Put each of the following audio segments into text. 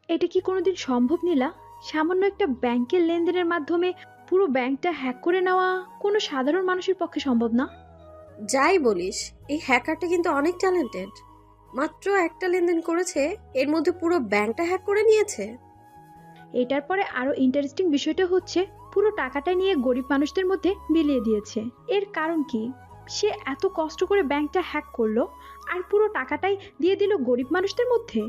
এটা কি কোনোদিন সম্ভব নীলা? সামান্য একটা ব্যাংকের লেনদেনের মাধ্যমে পুরো ব্যাংকটা হ্যাক করে নেওয়া কোনো সাধারণ মানুষের পক্ষে সম্ভব না। যাই বলিস, এই হ্যাকারটা কিন্তু অনেক ট্যালেন্টেড। মাত্র একটা লেনদেন করেছে, এর মধ্যে পুরো ব্যাংকটা হ্যাক করে নিয়েছে। এটার পরে আরো ইন্টারেস্টিং বিষয়টা হচ্ছে পুরো টাকাটা নিয়ে গরিব মানুষদের মধ্যে বিলিয়ে দিয়েছে। এর কারণ কি? সে এত কষ্ট করে ব্যাংকটা হ্যাক করলো আর পুরো টাকাটাই দিয়ে দিল গরিব মানুষদের মধ্যে।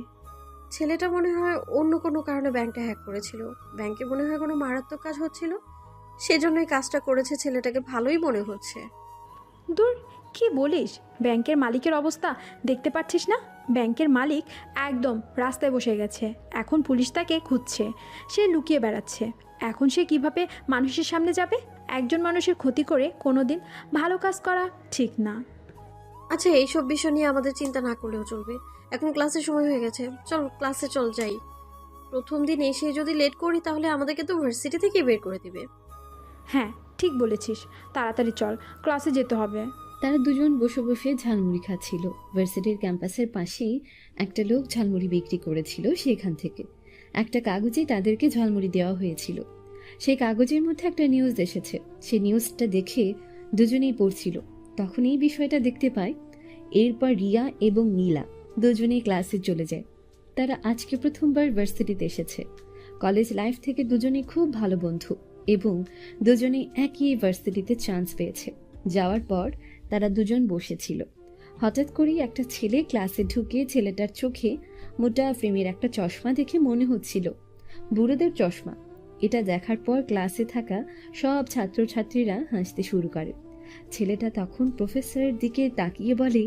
ছেলেটা মনে হয় অন্য কোনো কারণে ব্যাংকটা হ্যাক করেছিল। ব্যাংকে মনে হয় কোনো মারাত্মক কাজ হচ্ছিল, সেজন্যই কাজটা করেছে। ছেলেটাকে ভালোই মনে হচ্ছে। দূর, কি বলিস? ব্যাংকের মালিকের অবস্থা দেখতে পাচ্ছিস না? ব্যাংকের মালিক একদম রাস্তায় বসে গেছে। এখন পুলিশ তাকে খুঁজছে, সে লুকিয়ে বেড়াচ্ছে। এখন সে কিভাবে মানুষের সামনে যাবে? একজন মানুষের ক্ষতি করে কোনোদিন ভালো কাজ করা ঠিক না। আচ্ছা, এইসব বিষয় নিয়ে আমাদের চিন্তা না করলেও চলবে। এখন ক্লাসের সময় হয়ে গেছে, চল ক্লাসে চল যাই। প্রথম দিন এসে যদি লেট করি তাহলে আমাদেরকে তো ভার্সিটি থেকে বের করে দিবে। হ্যাঁ, ঠিক বলেছিস, তাড়াতাড়ি চল, ক্লাসে যেতে হবে। তারা দুজন বসে বসে ঝালমুড়ি খাচ্ছিল। ভার্সিটির ক্যাম্পাসের পাশেই একটা লোক ঝালমুড়ি বিক্রি করেছিল। সেখান থেকে একটা কাগজে তাদেরকে ঝালমুড়ি দেওয়া হয়েছিল। সেই কাগজের মধ্যে একটা নিউজ এসেছে। সেই নিউজটা দেখে দুজনেই পড়ছিল। তখন এই বিষয়টা দেখতে পায়। এরপর রিয়া এবং নীলা দুজনেই ক্লাসে চলে যায়। তারা আজকে প্রথমবার ভার্সিটিতে এসেছে। কলেজ লাইফ থেকে দুজনেই খুব ভালো বন্ধু এবং দুজনেই একই ভার্সিটিতে চান্স পেয়েছে। যাওয়ার পর তারা দুজন বসেছিল। হঠাৎ করেই একটা ছেলে ক্লাসে ঢুকে ছেলেটার চোখে মোটা ফ্রেমের একটা চশমা দেখে মনে হচ্ছিল বুড়োদের চশমা। এটা দেখার পর ক্লাসে থাকা সব ছাত্রছাত্রীরা হাসতে শুরু করে। ছেলেটা তখন প্রফেসরের দিকে তাকিয়ে বলে,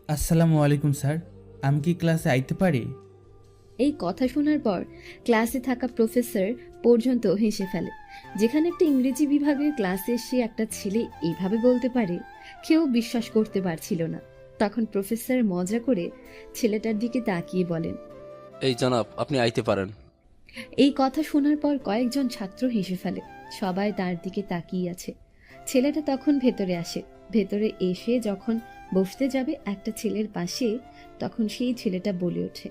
আসসালামু আলাইকুম স্যার, আমি কি ক্লাসে আইতে পারি? এই কথা শোনার পর ক্লাসে থাকা প্রফেসর পর্যন্ত হেসে ফেলে। যেখানে একটা ইংরেজি বিভাগের ক্লাসে এসে একটা ছেলে এইভাবে বলতে পারে, কেউ বিশ্বাস করতে পারছিল না। তখন প্রফেসর মজা করে ছেলেটার দিকে তাকিয়ে বলেন, এই জনাব, আপনি আইতে পারেন। এই কথা শোনার পর কয়েকজন ছাত্র হেসে ফেলে। সবাই তার দিকে তাকিয়ে আছে। ছেলেটা তখন ভেতরে আসে। ভেতরে এসে যখন বসতে যাবে একটা ছেলের পাশে, তখন সেই ছেলেটা বলে ওঠে,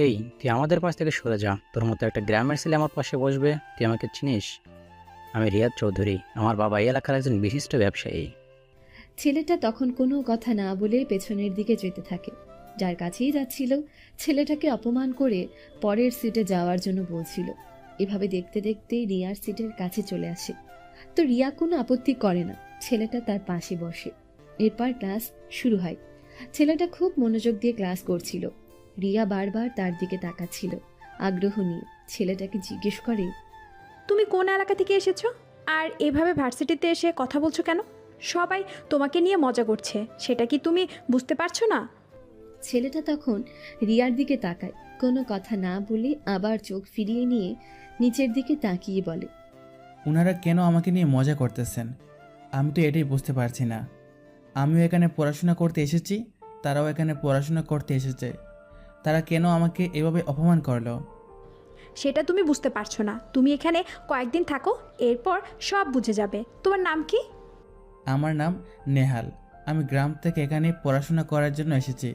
এই, তুই আমাদের পাশ থেকে সরে যা। তোর মতো একটা গ্রামের ছেলে আমার পাশে বসবে? তুই আমাকে চিনিস? আমি রিয়াদ চৌধুরী, আমার বাবা এই এলাকার একজন বিশিষ্ট ব্যবসায়ী। ছেলেটা তখন কোনো কথা না বলে পেছনের দিকে যেতে থাকে। যার কাছেই যাচ্ছিল ছেলেটাকে অপমান করে পরের সিটে যাওয়ার জন্য বলছিল। এভাবে দেখতে দেখতে রিয়ার সিটের কাছে চলে আসে। তো রিয়া কোনো আপত্তি করে না, ছেলেটা তার পাশে বসে। এরপর ক্লাস শুরু হয়। ছেলেটা খুব মনোযোগ দিয়ে ক্লাস করছিল। রিয়া বারবার তার দিকে তাকাচ্ছিল আগ্রহ নিয়ে। ছেলেটাকে জিজ্ঞেস করে, তুমি কোন এলাকা থেকে এসেছো আর এভাবে ভার্সিটিতে এসে কথা বলছো কেন? সবাই তোমাকে নিয়ে মজা করছে, সেটা কি তুমি বুঝতে পারছো না? ছেলেটা তখন রিয়ার দিকে তাকায়। কোনো কথা না বলে আবার চোখ ফিরিয়ে নিয়ে নিচের দিকে তাকিয়ে বলে, ওনারা কেন আমাকে নিয়ে মজা করতেছেন? আমি তো এটাই বুঝতে পারছি না। আমিও এখানে পড়াশোনা করতে এসেছি, তারাও এখানে পড়াশোনা করতে এসেছে। তারা কেন আমাকে এভাবে অপমান করলো? সেটা তুমি বুঝতে পারছো না। তুমি এখানে কয়েকদিন থাকো, এরপর সব বুঝে যাবে। তোমার নাম কি? আমার নাম নেহাল। আমি গ্রাম থেকে এখানে পড়াশোনা করার জন্য এসেছি।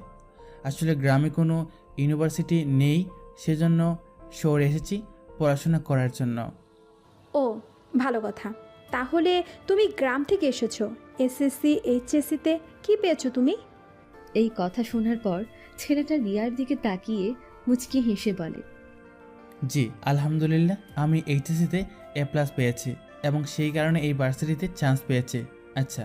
আসলে গ্রামে কোনো ইউনিভার্সিটি নেই, সেজন্য শহরে এসেছি পড়াশোনা করার জন্য। ও, ভালো কথা। তাহলে তুমি গ্রাম থেকে এসেছো। এসএসসি এইচএসসিতে কি পেয়েছো তুমি? এই কথা শোনার পর ছেলেটা রিয়ার দিকে তাকিয়ে মুচকি হেসে বলে, জি আলহামদুলিল্লাহ, আমি এইচএসসিতে A+ পেয়েছি এবং সেই কারণে এই ভার্সিটিতে চান্স পেয়েছি। আচ্ছা,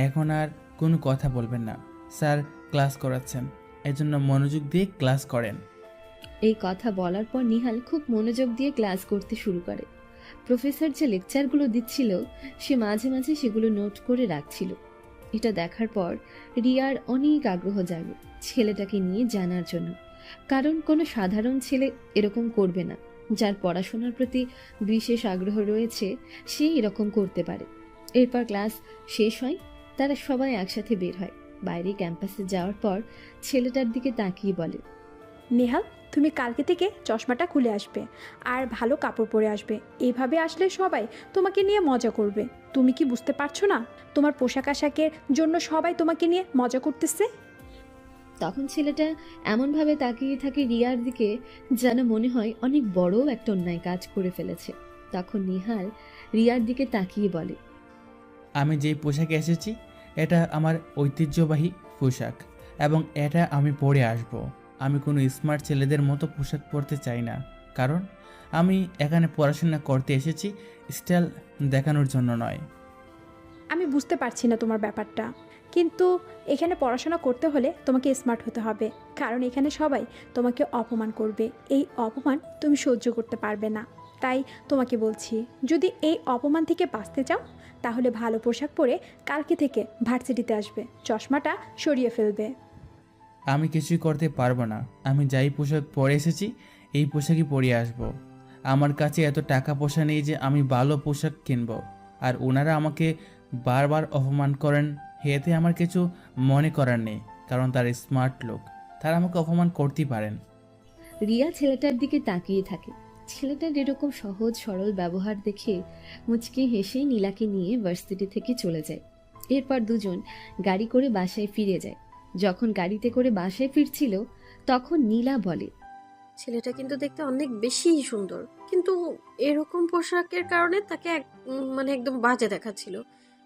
এখন আর কোনো কথা বলবেন না। স্যার ক্লাস করাচ্ছেন, এজন্য মনোযোগ দিয়ে ক্লাস করেন। এই কথা বলার পর নিহাল খুব মনোযোগ দিয়ে ক্লাস করতে শুরু করে। প্রফেসর যে লেকচারগুলো দিচ্ছিল সে মাঝে মাঝে সেগুলো নোট করে রাখছিল। এটা দেখার পর রিয়ার অনেক আগ্রহ জাগে ছেলেটাকে নিয়ে জানার জন্য। কারণ কোনো সাধারণ ছেলে এরকম করবে না। যার পড়াশোনার প্রতি বিশেষ আগ্রহ রয়েছে সে এরকম করতে পারে। এরপর ক্লাস শেষ হয়। তারা সবাই একসাথে বের হয়। বাইরে ক্যাম্পাসে যাওয়ার পর ছেলেটার দিকে তাকিয়ে বলে, নেহাল, তুমি কালকে থেকে চশমাটা খুলে আসবে আর ভালো কাপড় পরে আসবে। এইভাবে আসলে সবাই তোমাকে নিয়ে মজা করবে। তুমি কি বুঝতে পারছো না? তোমার পোশাক আশাকের জন্য সবাই তোমাকে নিয়ে মজা করতেছে। তখন ছেলেটা এমনভাবে তাকিয়ে থাকে রিয়ার দিকে যেন মনে হয় অনেক বড় একটা অন্যায় কাজ করে ফেলেছে। তখন নিহাল রিয়ার দিকে তাকিয়ে বলে, আমি যেই পোশাকে এসেছি এটা আমার ঐতিহ্যবাহী পোশাক এবং এটা আমি পরে আসব। আমি কোনো স্মার্ট ছেলেদের মতো পোশাক পরতে চাই না, কারণ আমি এখানে পড়াশোনা করতে এসেছি, স্টাইল দেখানোর জন্য নয়। আমি বুঝতে পারছি না তোমার ব্যাপারটা, কিন্তু এখানে পড়াশোনা করতে হলে তোমাকে স্মার্ট হতে হবে, কারণ এখানে সবাই তোমাকে অপমান করবে। এই অপমান তুমি সহ্য করতে পারবে না। তাই তোমাকে বলছি, যদি এই অপমান থেকে বাঁচতে চাও তাহলে ভালো পোশাক পরে কালকে থেকে ভার্সিটিতে আসবে, চশমাটা সরিয়ে ফেলবে। আমি কিছুই করতে পারবো না। আমি যাই পোশাক পরে এসেছি এই পোশাকই পরে আসব। আমার কাছে এত টাকা পয়সা নেই যে আমি ভালো পোশাক কিনব। আর ওনারা আমাকে বারবার অপমান করেন, এতে আমার কিছু মনে করার নেই, কারণ তারা স্মার্ট লোক, তারা আমাকে অপমান করতেই পারেন। রিয়া ছেলেটার দিকে তাকিয়ে থাকে। ছেলেটার এরকম সহজ সরল ব্যবহার দেখে মুচকি হেসে নীলাকে নিয়ে ভার্সিটি থেকে চলে যায়। এরপর দুজন গাড়ি করে বাসায় ফিরে যায়। যখন গাড়িতে করে বাসায় ফিরছিল তখন নীলা বলে, ছেলেটা কিন্তু দেখতে অনেক বেশি সুন্দর, কিন্তু এরকম পোশাকের কারণে তাকে মানে একদম বাজে দেখাচ্ছিল।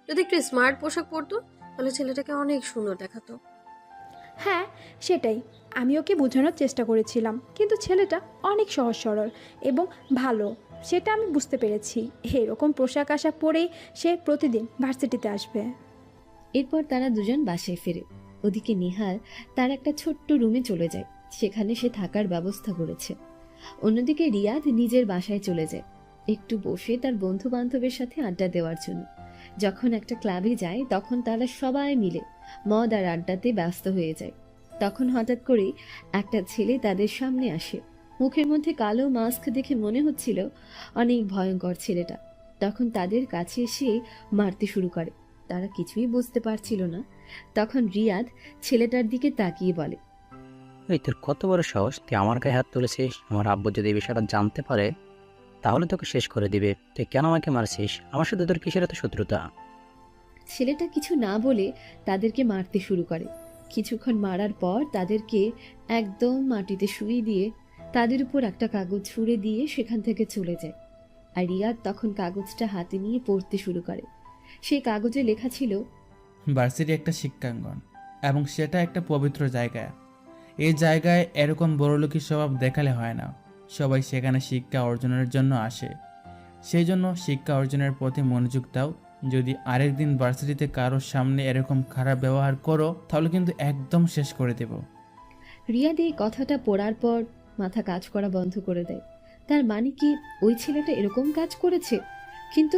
যদি একটু স্মার্ট পোশাক পরতো তাহলে ছেলেটাকে অনেক সুন্দর দেখাতো। হ্যাঁ, সেটাই আমি ওকে বোঝানোর চেষ্টা করেছিলাম, কিন্তু ছেলেটা অনেক সহজ সরল এবং ভালো, সেটা আমি বুঝতে পেরেছি। এরকম পোশাক আশাক পরেই সে প্রতিদিন ভার্সিটিতে আসবে। এরপর তারা দুজন বাসায় ফেরে। ওদিকে নিহাল তার একটা ছোট্ট রুমে চলে যায়, সেখানে সে থাকার ব্যবস্থা করেছে। অন্যদিকে রিয়াদ নিজের বাসায় চলে যায় একটু বসে তার বন্ধু বান্ধবের সাথে আড্ডা দেওয়ার জন্য। যখন একটা ক্লাবে যায় তখন তারা সবাই মিলে মদ আর আড্ডাতে ব্যস্ত হয়ে যায়। তখন হঠাৎ করে একটা ছেলে তাদের সামনে আসে। মুখের মধ্যে কালো মাস্ক দেখে মনে হচ্ছিল অনেক ভয়ঙ্কর ছেলেটা। তখন তাদের কাছে এসে মারতে শুরু করে। তারা কিছুই বুঝতে পারছিল না। তখন রিয়াদ ছেলেটার দিকে তাকিয়ে বলে, এই তোর কত বড় সাহস, তুই আমার গায়ে হাত তুলেছিস? আমার আব্বু যদি এই বিষয়টা জানতে পারে তাহলে তোকে শেষ করে দিবে। তুই কেন আমাকে মারছিস? আমার সাথে তোর কিসের এত শত্রুতা? ছেলেটা কিছু না বলে তাদেরকে মারতে শুরু করে। কিছুক্ষণ মারার পর তাদেরকে একদম মাটিতে শুইয়ে দিয়ে তাদের উপর একটা কাগজ ছুঁড়ে দিয়ে সেখান থেকে চলে যায়। আর রিয়াদ তখন কাগজটা হাতে নিয়ে পড়তে শুরু করে। সেই কাগজে লেখা ছিল, ভার্সিটি একটা শিক্ষাঙ্গন এবং সেটা একটা পবিত্র জায়গা। এই জায়গায় এরকম বড়লোকি স্বভাব দেখালে হয় না। সবাই সেখানে শিক্ষা অর্জনের জন্য আসে, সেই জন্য শিক্ষা অর্জনের প্রতি মনোযোগ দাও। যদি আরেকদিন ভার্সিটিতে কারোর সামনে এরকম খারাপ ব্যবহার করো তাহলে কিন্তু একদম শেষ করে দেব। রিয়াদ এই কথাটা পড়ার পর মাথা কাজ করা বন্ধ করে দেয়। তার মানে কি ওই ছেলেটা এরকম কাজ করেছে? কিন্তু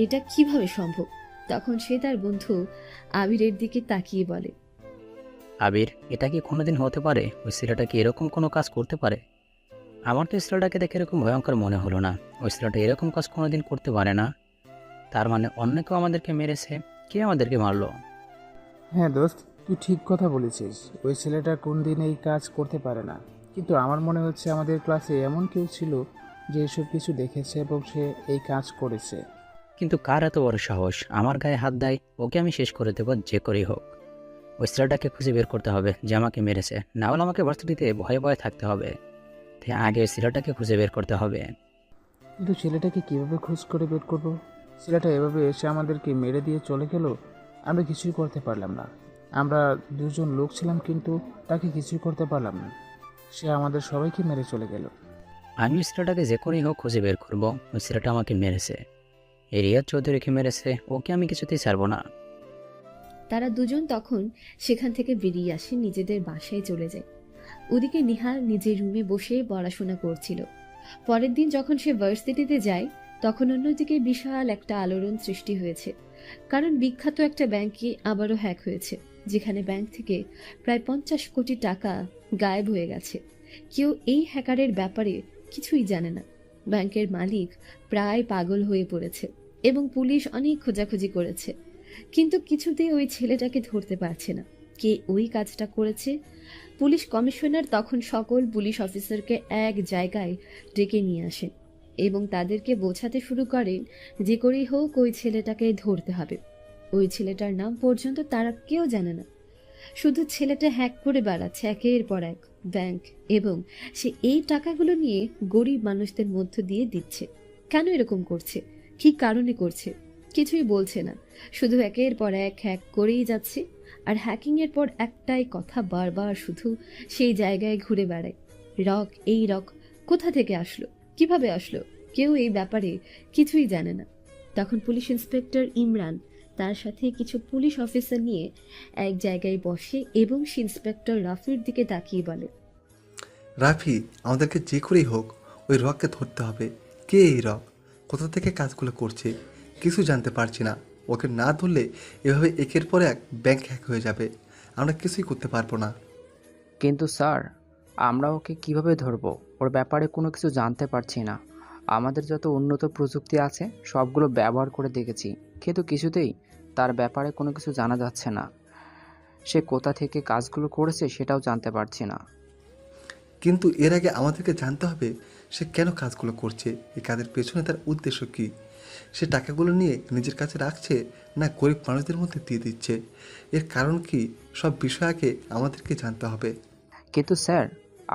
এটা কিভাবে সম্ভব? তখন সে তার বন্ধু আবিরের দিকে তাকিয়ে বলে, আবির, এটা কি কোনোদিন হতে পারে? ওই ছেলেটা কি এরকম কোনো কাজ করতে পারে? আমার তো ছেলেটাকে দেখে এরকম ভয়ঙ্কর মনে হলো না। ওই ছেলেটা এরকম কাজ কোনোদিন করতে পারে না। তার মানে অন্য কেউ আমাদেরকে মেরেছে। কে আমাদেরকে মারলো? হ্যাঁ দোস্ত, তুই ঠিক কথা বলেছিস। ওই ছেলেটা কোন দিন এই কাজ করতে পারে না, কিন্তু আমার মনে হচ্ছে আমাদের ক্লাসে এমন কেউ ছিল যে এসব কিছু দেখেছে এবং সে এই কাজ করেছে। কিন্তু কার এত বড় সাহস আমার গায়ে হাত দেয়? ওকে আমি শেষ করে দেবো যে করেই হোক। ওই ছেলেটাকে খুঁজে বের করতে হবে যে আমাকে মেরেছে, না হলে আমাকে ভার্সিটিতে ভয়ে ভয়ে থাকতে হবে। তাই আগে ওই ছেলেটাকে খুঁজে বের করতে হবে। কিন্তু ছেলেটাকে কিভাবে খোঁজ করে বের করবো? ছেলেটা এভাবে এসে আমাদেরকে মেরে দিয়ে চলে গেল, আমরা কিছুই করতে পারলাম না। আমরা দুজন লোক ছিলাম কিন্তু তাকে কিছুই করতে পারলাম না। সে আমাদের সবাইকে মেরে চলে গেল। আমি ওই ছেলেটাকে যে করেই হোক খুঁজে বের করবো। ওই ছেলেটা আমাকে মেরেছে, এই রিয়াদ চৌধুরীকে মেরেছে, ওকে আমি কিছুতেই ছাড়বো না। তারা দুজন তখন সেখান থেকে বেরিয়ে আসে, নিজেদের বাসায় চলে যায়। ওদিকে নিহাল নিজের রুমে বসে পড়াশোনা করছিল। পরের দিন যখন সে ভার্সিটিতে যায় তখন অন্যদিকে বিশাল একটা আলোড়ন সৃষ্টি হয়েছে, কারণ বিখ্যাত একটা ব্যাংকে আবারও হ্যাক হয়েছে, যেখানে ব্যাংক থেকে প্রায় 50 কোটি টাকা গায়েব হয়ে গেছে। কেউ এই হ্যাকারের ব্যাপারে কিছুই জানে না। ব্যাংকের মালিক প্রায় পাগল হয়ে পড়েছে এবং পুলিশ অনেক খোঁজাখুঁজি করেছে, কিন্তু কিছুতেই ওই ছেলেটাকে ধরতে পারছে না। কে ওই কাজটা করেছে। পুলিশ কমিশনার তখন সকল পুলিশ অফিসারকে এক জায়গায় ডেকে নিয়ে আসেন এবং তাদেরকে বোঝাতে শুরু করেন যে করেই হোক ওই ছেলেটাকে ধরতে হবে। ওই ছেলেটার নাম পর্যন্ত তারা কেউ জানে না, শুধু ছেলেটা হ্যাক করে বেড়াচ্ছে একের পর এক ব্যাংক, এবং সে এই টাকাগুলো নিয়ে গরিব মানুষদের মধ্য দিয়ে দিচ্ছে। কেন এরকম করছে, কী কারণে করছে, কিছুই বলছে না, শুধু একের পর এক হ্যাক করেই যাচ্ছে। আর হ্যাকিংয়ের পর একটাই কথা বারবার শুধু সেই জায়গায় ঘুরে বেড়ায়, রক, এই রক কোথা থেকে আসলো, কিভাবে আসলো, কেউ এই ব্যাপারে কিছুই জানে না। তখন পুলিশ ইন্সপেক্টর ইমরান তার সাথে কিছু পুলিশ অফিসার নিয়ে এক জায়গায় বসে এবং সে ইন্সপেক্টর রাফির দিকে তাকিয়ে বলে, রাফি, আমাদেরকে যে করেই হোক ওই রককে ধরতে হবে। কে এই রক, কোথা থেকে কাজগুলো করছে কিছু জানতে পারছি না। ওকে না ধরলে এভাবে একের পর এক ব্যাংক হ্যাক হয়ে যাবে, আমরা কিছুই করতে পারবো না। কিন্তু স্যার, আমরা ওকে কিভাবে ধরবো? ওর ব্যাপারে কোনো কিছু জানতে পারছি না। আমাদের যত উন্নত প্রযুক্তি আছে সবগুলো ব্যবহার করে দেখেছি, কিন্তু কিছুতেই তার ব্যাপারে কোনো কিছু জানা যাচ্ছে না। সে কোথা থেকে কাজগুলো করেছে সেটাও জানতে পারছি না। কিন্তু এর আগে আমাদেরকে জানতে হবে সে কেন কাজগুলো করছে, এই কাজের পেছনে তার উদ্দেশ্য কী। সে টাকাগুলো নিয়ে নিজের কাছে রাখছে না গরিব মানুষদের মধ্যে দিয়ে দিচ্ছে, এর কারণ কি, সব বিষয় আগে আমাদেরকে জানতে হবে। কিন্তু স্যার,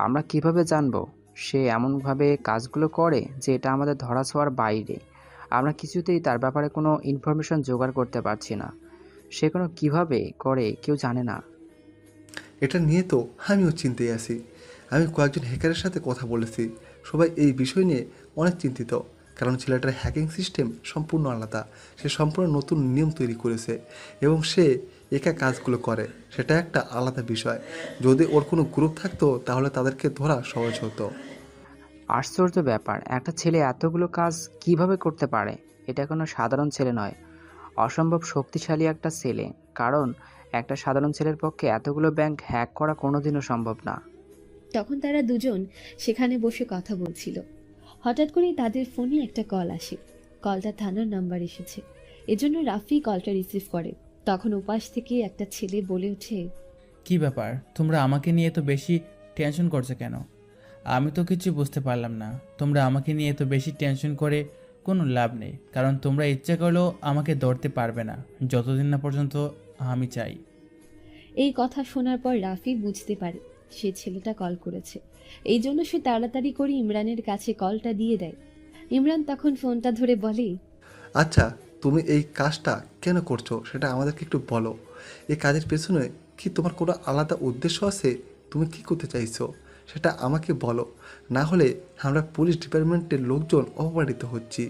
আমরা কিভাবে জানবো সে এমনভাবে কাজগুলো করে যে এটা আমাদের ধরাছোঁয়ার বাইরে? আমরা কিছুতেই তার ব্যাপারে কোনো ইনফরমেশন জোগাড় করতে পারছি না। সে কোনো কীভাবে করে কেউ জানে না। এটা নিয়ে তো আমিও চিন্তায় আছি। আমি কয়েকজন হ্যাকারের সাথে কথা বলেছি, সবাই এই বিষয় নিয়ে অনেক চিন্তিত, কারণ ছেলেটার হ্যাকিং সিস্টেম সম্পূর্ণ আলাদা। সে সম্পূর্ণ নতুন নিয়ম তৈরি করেছে এবং সে একা কাজগুলো করে, সেটা একটা আলাদা বিষয়। যদি ওর কোনো গ্রুপ থাকতো তাহলে তাদেরকে ধরা সহজ হতো। আশ্চর্য ব্যাপার, একটা ছেলে এতগুলো কাজ কিভাবে করতে পারে? এটা কোনো সাধারণ ছেলে নয়, অসম্ভব শক্তিশালী একটা ছেলে। কারণ একটা সাধারণ ছেলের পক্ষে এতগুলো ব্যাংক হ্যাক করা কোনোদিনও সম্ভব না। তখন তারা দুজন সেখানে বসে কথা বলছিল। হঠাৎ করেই তাদের ফোনে একটা কল আসে। কলটা থানার নাম্বার এসেছে, এজন্য রাফি কলটা রিসিভ করে। তখন ওপাশ থেকে একটা ছেলে বলে ওঠে, কি ব্যাপার, তোমরা আমাকে নিয়ে এত বেশি টেনশন করছো কেন? আমি তো কিছু বুঝতে পারলাম না। তোমরা আমাকে নিয়ে এত বেশি টেনশন করে কোনো লাভ নেই, কারণ তোমরা ইচ্ছা করলেও আমাকে ধরতে পারবে না যতদিন না পর্যন্ত আমি চাই। এই কথা শোনার পর রাফি বুঝতে পারে সে ছেলেটা কল করেছে। এই জন্য সে তাড়াতাড়ি করে ইমরানের কাছে কলটা দিয়ে দেয়। ইমরান তখন ফোনটা ধরে বলে, আচ্ছা, তুমি এই কাজটা কেন করছো সেটা আমাদেরকে একটু বলো। এই কাজের পেছনে কি তোমার কোনো আলাদা উদ্দেশ্য আছে? তুমি কি করতে চাইছো সেটা আমাকে বলো, না হলে আমরা পুলিশ ডিপার্টমেন্টের লোকজন অপমানিত হচ্ছি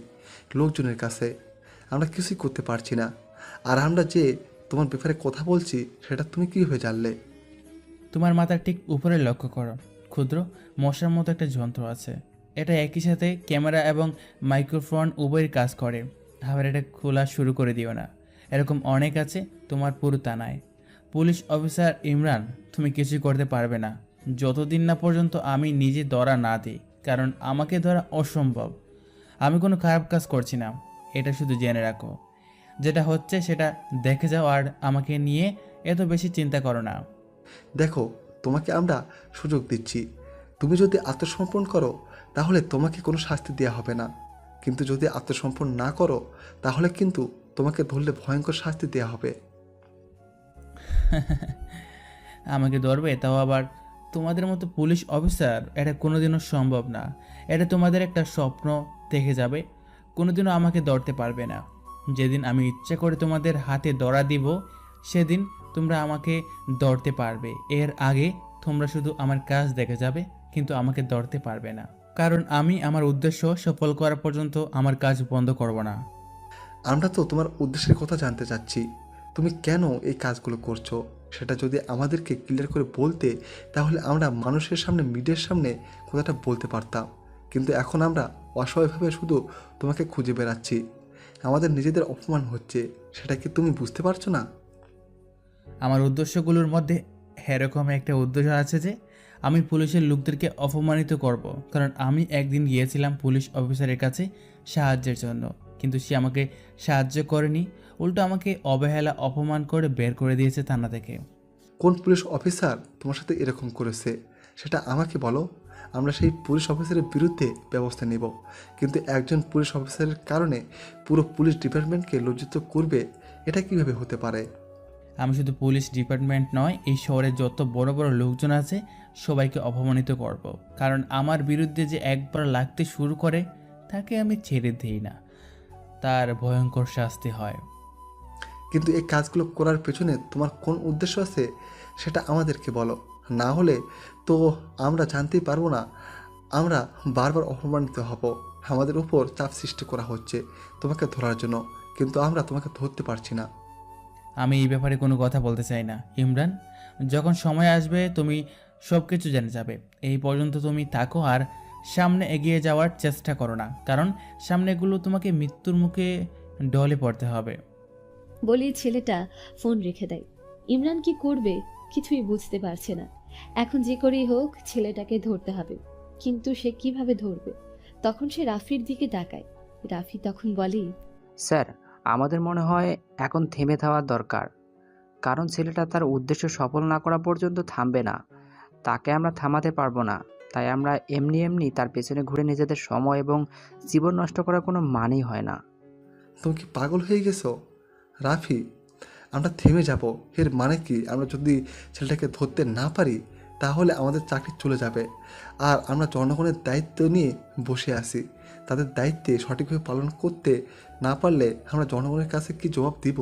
লোকজনের কাছে, আমরা কিছুই করতে পারছি না। আর আমরা যে তোমার ব্যাপারে কথা বলছি সেটা তুমি কীভাবে জানলে? তোমার মাথার ঠিক উপরে লক্ষ্য করো, ক্ষুদ্র মশার মতো একটা যন্ত্র আছে। এটা একই সাথে ক্যামেরা এবং মাইক্রোফোন উভয়ের কাজ করে। আবার এটা খোলা শুরু করে দিও না, এরকম অনেক আছে তোমার পুরো থানায়। পুলিশ অফিসার ইমরান, তুমি কিছুই করতে পারবে না যতদিন না পর্যন্ত আমি নিজে ধরা না দিই, কারণ আমাকে ধরা অসম্ভব। আমি কোনো খারাপ কাজ করছি না, এটা শুধু জেনে রাখো। যেটা হচ্ছে সেটা দেখে যাও, আর আমাকে নিয়ে এত বেশি চিন্তা করো না। দেখো, তোমাকে আমরা সুযোগ দিচ্ছি, তুমি যদি আত্মসমর্পণ করো তাহলে তোমাকে কোনো শাস্তি দেওয়া হবে না, কিন্তু যদি আত্মসমর্পণ না করো তাহলে কিন্তু তোমাকে ধরলে ভয়ঙ্কর শাস্তি দেওয়া হবে। আমাকে ধরবে, তাও আবার তোমাদের মতো পুলিশ অফিসার? এটা কোনোদিনও সম্ভব না। এটা তোমাদের একটা স্বপ্ন থেকে যাবে, কোনোদিনও আমাকে ধরতে পারবে না। যেদিন আমি ইচ্ছা করে তোমাদের হাতে ধরা দিব সেদিন তোমরা আমাকে ধরতে পারবে। এর আগে তোমরা শুধু আমার কাজ দেখে যাবে, কিন্তু আমাকে ধরতে পারবে না, কারণ আমি আমার উদ্দেশ্য সফল করা পর্যন্ত আমার কাজ বন্ধ করব না। আমরা তো তোমার উদ্দেশ্যের কথা জানতে চাচ্ছি, তুমি কেন এই কাজগুলো করছো সেটা যদি আমাদেরকে ক্লিয়ার করে বলতে তাহলে আমরা মানুষের সামনে, মিডিয়ার সামনে কথাটা বলতে পারতাম। কিন্তু এখন আমরা অসহায়ভাবে শুধু তোমাকে খুঁজে বেড়াচ্ছি, আমাদের নিজেদের অপমান হচ্ছে, সেটা কি তুমি বুঝতে পারছো না? আমার উদ্দেশ্যগুলোর মধ্যে এরকম একটা উদ্দেশ্য আছে যে আমি পুলিশের লোকদেরকে অপমানিত করব, কারণ আমি একদিন গিয়েছিলাম পুলিশ অফিসারের কাছে সাহায্যের জন্য, কিন্তু সে আমাকে সাহায্য করেনি, উল্টো আমাকে অবহেলা, অপমান করে বের করে দিয়েছে থানা থেকে। কোন পুলিশ অফিসার তোমার সাথে এরকম করেছে সেটা আমাকে বলো। আমরা সেই পুলিশ অফিসারের বিরুদ্ধে ব্যবস্থা নেব। কিন্তু একজন পুলিশ অফিসারের কারণে পুরো পুলিশ ডিপার্টমেন্টকে লজ্জিত করবে, এটা কিভাবে হতে পারে? আমি শুধু পুলিশ ডিপার্টমেন্ট নয়, এই শহরে যত বড় বড় লোকজন আছে সবাইকে অপমানিত করব। কারণ আমার বিরুদ্ধে যে একবার লাগতে শুরু করে তাকে আমি ছেড়ে দিই না, তার ভয়ঙ্কর শাস্তি হয়। কিন্তু এই কাজগুলো করার পেছনে তোমার কোন উদ্দেশ্য আছে সেটা আমাদেরকে বলো, না হলে তো আমরা জানতেই পারবো না। আমরা বারবার অপমানিত হব। আমাদের উপর চাপ সৃষ্টি করা হচ্ছে তোমাকে ধরার জন্য, কিন্তু আমরা তোমাকে ধরতে পারছি না। আমি এই ব্যাপারে কোনো কথা বলতে চাই না ইমরান। যখন সময় আসবে তুমি সব কিছু জেনে যাবে। এই পর্যন্ত তুমি থাকো আর সামনে এগিয়ে যাওয়ার চেষ্টা করো না, কারণ সামনেগুলো তোমাকে মৃত্যুর মুখে ঢলে পড়তে হবে। বলি ছেলেটা ফোন রেখে দেয়। ইমরান কি করবে কিছুই বুঝতে পারছে না। এখন যে করেই হোক ছেলেটাকে ধরতে হবে, কিন্তু সে কিভাবে ধরবে? তখন সে রাফির দিকে তাকায়। রাফি তখন বলে, স্যার, আমাদের মনে হয় এখন থেমে থাকার দরকার, কারণ ছেলেটা তার উদ্দেশ্য সফল না করা পর্যন্ত থামবে না। তাকে আমরা থামাতে পারবো না। তাই আমরা এমনি এমনি তার পেছনে ঘুরে নিজেদের সময় এবং জীবন নষ্ট করার কোনো মানেই হয় না। তুমি কি পাগল হয়ে গেছো রাফি? আমরা থেমে যাব এর মানে কি? আমরা যদি ছেলেটাকে ধরতে না পারি তাহলে আমাদের চাকরি চলে যাবে। আর আমরা জনগণের দায়িত্ব নিয়ে বসে আছি। তাদের দায়িত্বে সঠিকভাবে পালন করতে না পারলে আমরা জনগণের কাছে কি জবাব দিব?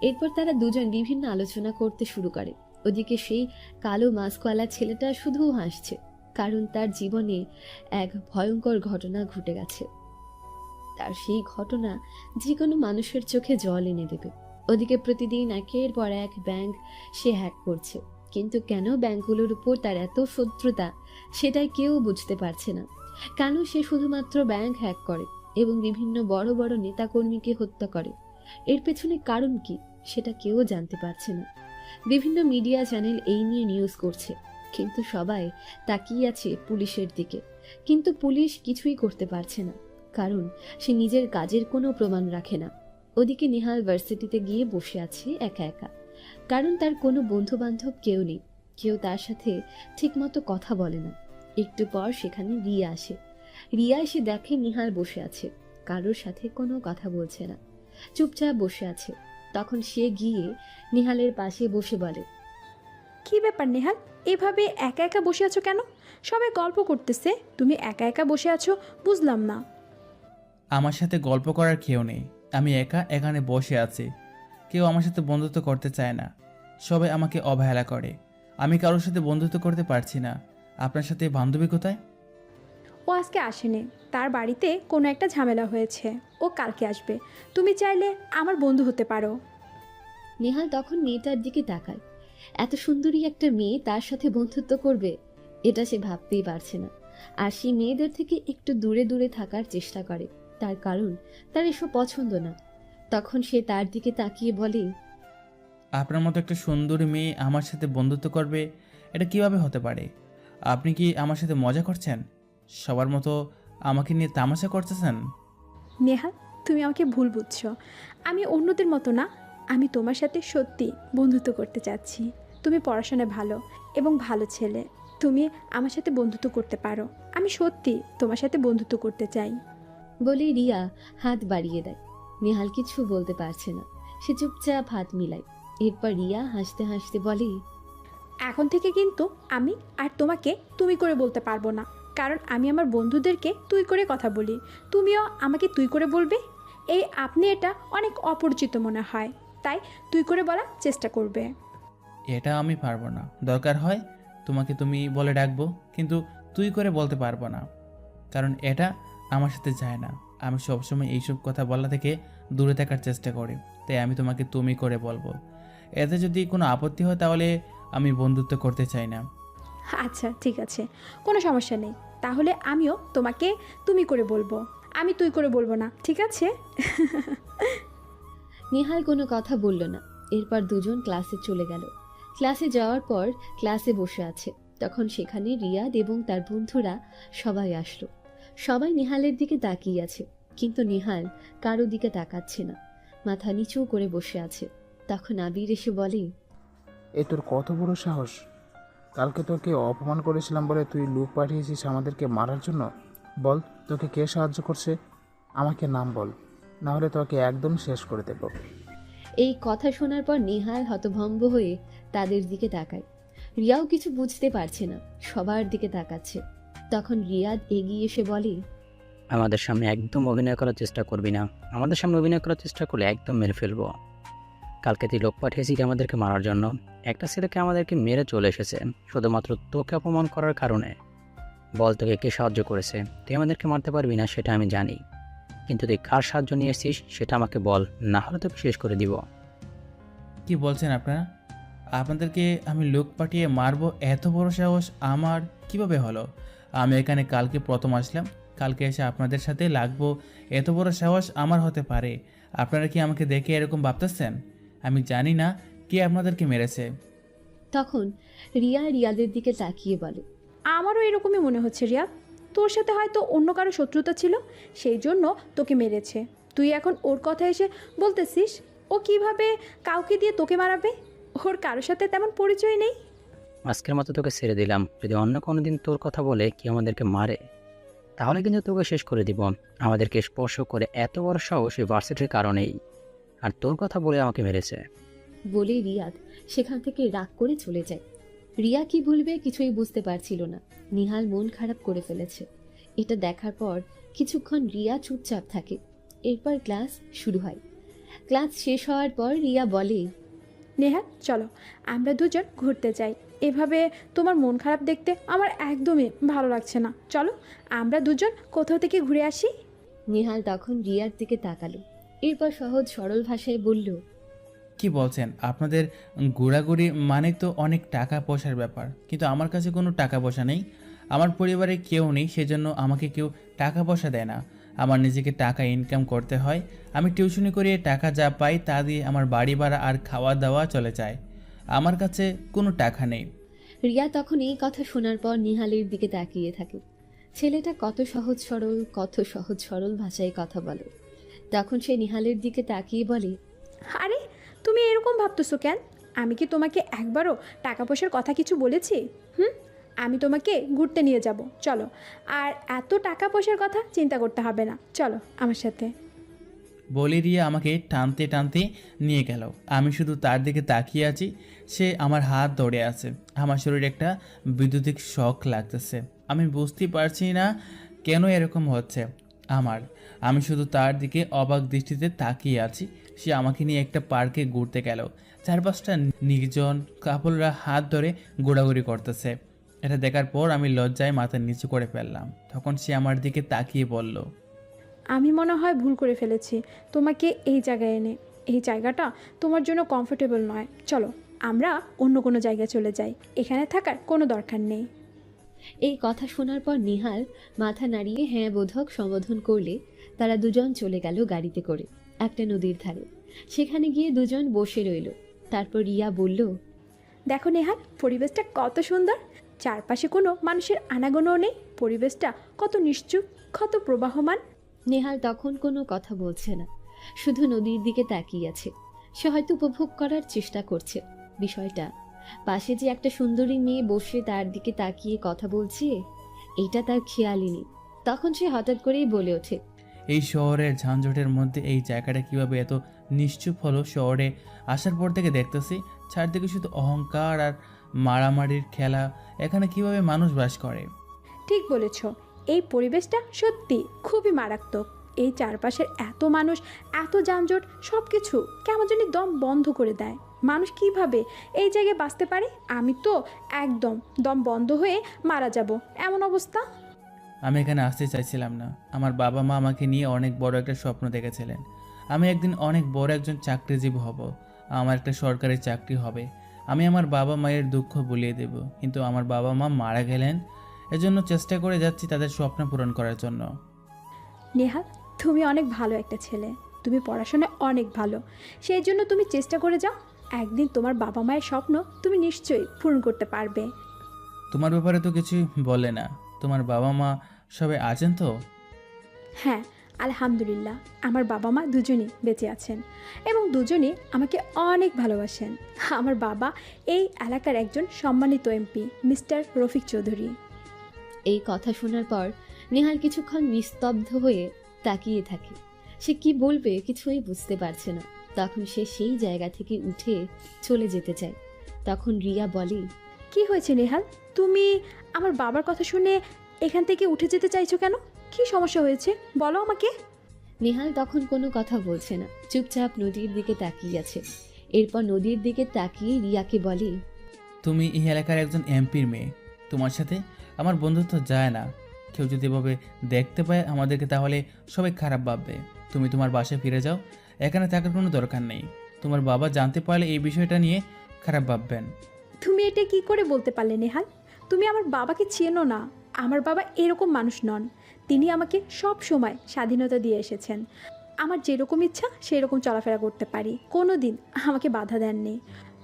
এরপর তারা দুজন বিভিন্ন আলোচনা করতে শুরু করে। ওদিকে সেই কালো মাস্কওয়ালা ছেলেটা শুধু হাসছে, কারণ তার জীবনে এক ভয়ঙ্কর ঘটনা ঘটে গেছে। তার সেই ঘটনা যে কোনো মানুষের চোখে জল এনে দেবে। ওদিকে প্রতিদিন একের পর এক ব্যাংক সে হ্যাক করছে, কিন্তু কেন ব্যাংকগুলোর উপর তার এত শত্রুতা সেটাই কেউ বুঝতে পারছে না। কেন সে শুধুমাত্র ব্যাংক হ্যাক করে এবং বিভিন্ন বড় বড় নেতাকর্মীকে হত্যা করে? এর পেছনে কারণ কি সেটা কেউ জানতে পারছে না। বিভিন্ন মিডিয়া চ্যানেল এই নিয়ে নিউজ করছে, কিন্তু সবাই তাকিয়ে আছে পুলিশের দিকে। কিন্তু পুলিশ কিছুই করতে পারছে না, কারণ সে নিজের কাজের কোনো প্রমাণ রাখে না। ওদিকে নেহাল ভার্সিটিতে গিয়ে বসে আছে একা একা, কারণ তার কোনো বন্ধু বান্ধব কেউ নেই। কেউ তার সাথে ঠিকমতো কথা বলে না। একটু পর সেখানে রিয়া আসে। রিয়া এসে দেখে নিহাল বসে আছে, কারোর সাথে কোনো কথা বলছে না, চুপচাপ বসে আছে। তখন সে গিয়ে নিহালের পাশে বসে বলে, কি ব্যাপার নেহাল, এভাবে একা একা বসে আছো কেন? সবাই গল্প করতেছে, তুমি একা একা বসে আছো, বুঝলাম না। আমার সাথে গল্প করার কেউ নেই, আমি একা এখানে বসে আছি। কেউ আমার সাথে বন্ধুত্ব করতে চায় না, সবাই আমাকে অবহেলা করে। আমি কারোর সাথে বন্ধুত্ব করতে পারছি না। আপনার সাথে বান্ধবী কোথায়? ও আজকে আসেনি, তার বাড়িতে কোনো একটা ঝামেলা হয়েছে, ও কালকে আসবে। তুমি চাইলে আমার বন্ধু হতে পারো। নেহাল তখন মেয়েটার দিকে তাকায়। এত সুন্দরী একটা মেয়ে তার সাথে বন্ধুত্ব করবে, এটা সে ভাবতেই পারছে না। আর সে মেয়েদের থেকে একটু দূরে দূরে থাকার চেষ্টা করে, তার কারণ তার এসব পছন্দ না। তখন সে তার দিকে তাকিয়ে বলে, আপনার মতো একটা সুন্দরী মেয়ে আমার সাথে বন্ধুত্ব করবে, এটা কিভাবে হতে পারে? আপনি কি আমার সাথে মজা করছেন? সবার মতো আমাকে নিয়ে তামাশা করতেছেন? নেহাল, তুমি আমাকে ভুল বুঝছো। আমি অন্যদের মতো না, আমি তোমার সাথে সত্যি বন্ধুত্ব করতে চাচ্ছি। তুমি পড়াশোনায় ভালো এবং ভালো ছেলে, তুমি আমার সাথে বন্ধুত্ব করতে পারো। আমি সত্যি তোমার সাথে বন্ধুত্ব করতে চাই। বলে রিয়া হাত বাড়িয়ে দেয়। নেহাল কিছু বলতে পারছে না, সে চুপচাপ হাত মিলায়। এরপর রিয়া হাসতে হাসতে বলে, এখন থেকে কিন্তু আমি আর তোমাকে তুমি করে বলতে পারবো না, কারণ আমি আমার বন্ধুদেরকে তুই করে কথা বলি, তুমিও আমাকে তুই করে বলবে। এই আপনি এটা অনেক অপরিচিত মনে হয়, তাই তুই করে বলার চেষ্টা করবে। এটা আমি পারবো না। দরকার হয় তোমাকে তুমি বলে ডাকবো, কিন্তু তুই করে বলতে পারবো না, কারণ এটা আমার সাথে যায় না। আমি সবসময় এইসব কথা বলা থেকে দূরে থাকার চেষ্টা করি, তাই আমি তোমাকে তুমি করে বলবো। এতে যদি কোনো আপত্তি হয় তাহলে আমি বন্ধুত্ব করতে চাই না। আচ্ছা ঠিক আছে, কোনো সমস্যা নেই, তাহলে আমিও তোমাকে তুমি করে বলবো, আমি তুই করে বলবো না, ঠিক আছে? নেহাল কোনো কথা বলল না। এরপর দুজন ক্লাসে চলে গেল। ক্লাসে যাওয়ার পর ক্লাসে বসে আছে, তখন সেখানে রিয়াদ এবং তার বন্ধুরা সবাই আসলো। সবাই নেহালের দিকে তাকিয়ে আছে, কিন্তু নেহাল কারো দিকে তাকাচ্ছে না, মাথা নিচু করে বসে আছে। তখন আবির এসে বলে, এই তোর কত বড় সাহস! কালকে তোকে অপমান করেছিলাম বলে তুই লোক পাঠিয়েছিস আমাদেরকে মারার জন্য। বল, তোকে কে সাহায্য করছে? আমাকে নাম বল, না হলে তোকে একদম শেষ করে দেব। এই কথা শোনার পর নিহাল হতভম্ব হয়ে তাদের দিকে তাকায়। রিয়াও কিছু বুঝতে পারছে না, সবার দিকে তাকাচ্ছে। তখন রিয়াদ এগিয়ে এসে বলে, আমাদের সামনে একদম অভিনয় করার চেষ্টা করবি না। আমাদের সামনে অভিনয় করার চেষ্টা করলে একদম মেরে ফেলবো। কালকে তুই লোক পাঠিয়েছিস আমাদেরকে মারার জন্য। একটা ছেলেকে আমাদেরকে মেরে চলে এসেছে শুধুমাত্র তোকে অপমান করার কারণে। বল, তোকে কে সাহায্য করেছে? তুই আমাদেরকে মারতে পারবি না সেটা আমি জানি, কিন্তু তুই কার সাহায্য নিয়ে এসেছিস সেটা আমাকে বল, না হলে তোকে শেষ করে দিব। কি বলছেন আপনারা? আপনাদেরকে আমি লোক পাঠিয়ে মারবো এত বড় সাহস আমার কিভাবে হলো? আমি এখানে কালকে প্রথম আসলাম, কালকে এসে আপনাদের সাথে লাগবো এত বড় সাহস আমার হতে পারে? আপনারা কি আমাকে দেখে এরকম ভাবতেছেন? আমি জানি না কে আপনাদেরকে মেরেছে। তখন রিয়া রিয়াদের দিকে তাকিয়ে বলে, আমারও এরকমই মনে হচ্ছে রিয়া, তোর সাথে হয়তো অন্য কারো শত্রুতা ছিল, সেই জন্য তোকে মেরেছে। তুই এখন ওর কথা এসে বলতেছিস ও কিভাবে কাউকে দিয়ে তোকে মারাবে? ওর কারোর সাথে তেমন পরিচয় নেই। আজকের মতো তোকে ছেড়ে দিলাম। যদি অন্য কোনো দিন তোর কথা বলে কি আমাদেরকে মারে, তাহলে কিন্তু তোকে শেষ করে দিব। আমাদেরকে স্পর্শ করে এত বড় সাহস এই ভার্সিটির কারণেই, আর তোর কথা বলে আমাকে মেরেছে। বলে রিয়াদ সেখান থেকে রাগ করে চলে যায়। রিয়া কি বলবে কিছুই বুঝতে পারছিল না। নিহাল মন খারাপ করে ফেলেছে। এটা দেখার পর কিছুক্ষণ রিয়া চুপচাপ থাকে। এরপর ক্লাস শুরু হয়। ক্লাস শেষ হওয়ার পর রিয়া বলে, নেহা চলো আমরা দুজন ঘুরতে যাই। এভাবে তোমার মন খারাপ দেখতে আমার একদমই ভালো লাগছে না। চলো আমরা দুজন কোথাও থেকে ঘুরে আসি। নিহাল তখন রিয়ার দিকে তাকালো। এরপর সহজ সরল ভাষায় বলল, কি বলছেন? আপনাদের ঘোরাঘুরি মানে তো অনেক টাকা পয়সার ব্যাপার, কিন্তু আমার কাছে কোনো টাকা পয়সা নেই। আমার পরিবারে কেউ নেই, সেজন্য আমাকে কেউ টাকা পয়সা দেয় না। আমার নিজেকে টাকা ইনকাম করতে হয়। আমি টিউশনি করিয়ে টাকা যা পাই তা দিয়ে আমার বাড়ি ভাড়া আর খাওয়া দাওয়া চলে যায়। আমার কাছে কোনো টাকা নেই। রিয়া তখন এই কথা শোনার পর নিহালের দিকে তাকিয়ে থাকে। ছেলেটা কত সহজ সরল ভাষায় কথা বলে। তখন সে নিহালের দিকে তাকিয়ে বলে, আরে তুমি এরকম ভাবতেছো কেন? আমি কি তোমাকে একবারও টাকা পয়সার কথা কিছু বলেছি? আমি তোমাকে ঘুরতে নিয়ে যাব, চলো। আর এত টাকা পয়সার কথা চিন্তা করতে হবে না, চলো আমার সাথে। বলে রিয়া আমাকে টানতে টানতে নিয়ে গেল। আমি শুধু তার দিকে তাকিয়ে আছি। সে আমার হাত ধরে আছে। আমার শরীরে একটা বৈদ্যুতিক শক লাগতেছে। আমি বুঝতে পারছি না কেন এরকম হচ্ছে আমি শুধু তার দিকে অবাক দৃষ্টিতে তাকিয়ে আছি। সে আমাকে নিয়ে একটা পার্কে ঘুরতে গেল। চারপাশটা নির্জন, কাপড়রা হাত ধরে ঘোরাঘুরি করতেছে। এটা দেখার পর আমি লজ্জায় মাথা নিচু করে ফেললাম। তখন সে আমার দিকে তাকিয়ে বলল, আমি মনে হয় ভুল করে ফেলেছি তোমাকে এই জায়গায় এনে। এই জায়গাটা তোমার জন্য কমফোর্টেবল নয়। চলো আমরা অন্য কোনো জায়গায় চলে যাই, এখানে থাকার কোনো দরকার নেই। এই কথা শোনার পর নিহাল মাথা নাড়িয়ে হ্যাঁ বোধক সম্বোধন করলে তারা দুজন চলে গেল গাড়িতে করে একটা নদীর ধারে। সেখানে গিয়ে দুজন বসে রইল। তারপর রিয়া বলল, দেখো নেহাল, পরিবেশটা কত সুন্দর। চারপাশে কোনো মানুষের আনাগোনাও নেই। পরিবেশটা কত নিশ্চুপ, কত প্রবাহমান। নেহাল তখন কোনো কথা বলছে না, শুধু নদীর দিকে তাকিয়ে আছে। সে হয়তো উপভোগ করার চেষ্টা করছে বিষয়টা। পাশে যে একটা সুন্দরী মেয়ে বসে তার দিকে তাকিয়ে কথা বলছে, এটা তার খেয়ালই নেই। তখন সে হঠাৎ করেই বলে ওঠে, এই শহরের ঝানঝটের মধ্যে এই জায়গাটা কিভাবে এত নিশ্চুপ হলো? শহরে আসার পর থেকে দেখতেছি চারদিকে শুধু অহংকার আর মারামারির খেলা। এখানে কিভাবে মানুষ বাস করে? ঠিক বলেছ, এই পরিবেশটা সত্যি খুবই মারাত্মক। এই চারপাশের এত মানুষ, এত যানজট, সব কিছু কেমন জানি দম বন্ধ করে দেয়। মানুষ কিভাবে এই জায়গায় বাঁচতে পারে? আমি তো একদম দম বন্ধ হয়ে মারা যাব এমন অবস্থা। আমি এখানে আসতে চাইছিলাম না। আমার বাবা মা আমাকে নিয়ে অনেক বড় একটা স্বপ্ন দেখেছিলেন। আমি একদিন অনেক বড় একজন চাকরিজীবী হব। আমার একটা সরকারি চাকরি হবে। আমি আমার বাবা মায়ের দুঃখ ভুলিয়ে দেব। কিন্তু আমার বাবা মা মারা গেলেন। এজন্য চেষ্টা করে যাচ্ছি তাদের স্বপ্ন পূরণ করার জন্য। নেহাল, তুমি অনেক ভালো একটা ছেলে। তুমি পড়াশোনায় অনেক ভালো, সেই জন্য তুমি চেষ্টা করে যাও। একদিন তোমার বাবা মায়ের স্বপ্ন তুমি নিশ্চয়ই পূরণ করতে পারবে। তোমার ব্যাপারে তো কিছুই বলে না। তোমার বাবা মা সবাই আছেন তো? হ্যাঁ আলহামদুলিল্লাহ আমার বাবা মা দুজনেই বেঁচে আছেন এবং দুজনেই আমাকে অনেক ভালোবাসেন। আমার বাবা এই এলাকার একজন সম্মানিত এমপি মিস্টার রফিক চৌধুরী। এই কথা শোনার পর নেহাল কিছুক্ষণ নিস্তব্ধ হয়ে তাকিয়ে থাকে। সে কি বলবে কিছুই বুঝতে পারছে না। তখন সে সেই জায়গা থেকে উঠে চলে যেতে চায়। তখন রিয়া বলে, কি হয়েছে নেহাল, তুমি আমার বাবার কথা শুনে এখান থেকে উঠে যেতে চাইছো কেন? কি সমস্যা হয়েছে বলো আমাকে। নেহাল তখন কোনো কথা বলছে না, চুপচাপ নদীর দিকে তাকিয়ে আছে। এরপর নদীর দিকে তাকিয়ে রিয়াকে বলে, তুমি এই এলাকার একজন এমপির মেয়ে, তোমার সাথে আমার বন্ধুত্ব যায় না। কেউ যদি এভাবে দেখতে পায় আমাদেরকে তাহলে সবাই খারাপ ভাববে। তুমি তোমার বাসায় ফিরে যাও, এখানে থাকার কোনো দরকার নেই। তোমার বাবা জানতে পারলে এই বিষয়টা নিয়ে খারাপ ভাববেন। তুমি এটা কি করে বলতে পারলে নেহাল? তুমি আমার বাবাকে চেনো না। আমার বাবা এরকম মানুষ নন। তিনি আমাকে সব সময় স্বাধীনতা দিয়ে এসেছেন। আমার যেরকম ইচ্ছা সেরকম চলাফেরা করতে পারি, কোনো দিন আমাকে বাধা দেননি।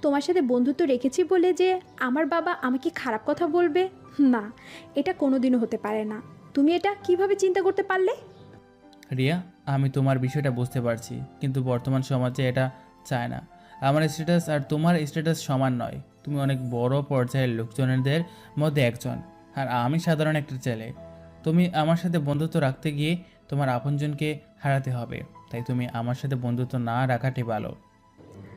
তোমার সাথে বন্ধুত্ব রেখেছি বলে যে আমার বাবা আমাকে খারাপ কথা বলবে, না, এটা কোনো দিনও হতে পারে না। তুমি এটা কিভাবে চিন্তা করতে পারলে? রিয়া, আমি তোমার বিষয়টা বুঝতে পারছি, কিন্তু বর্তমান সমাজে এটা চায় না। আমার স্ট্যাটাস আর তোমার স্ট্যাটাস সমান নয়। তুমি অনেক বড় পর্যায়ের লোকজনদের মধ্যে একজন, আর আমি সাধারণ একটা ছেলে। তুমি আমার সাথে বন্ধুত্ব রাখতে গিয়ে তোমার আপনজনকে হারাতে হবে। তাই তুমি আমার সাথে বন্ধুত্ব না রাখাটাই ভালো।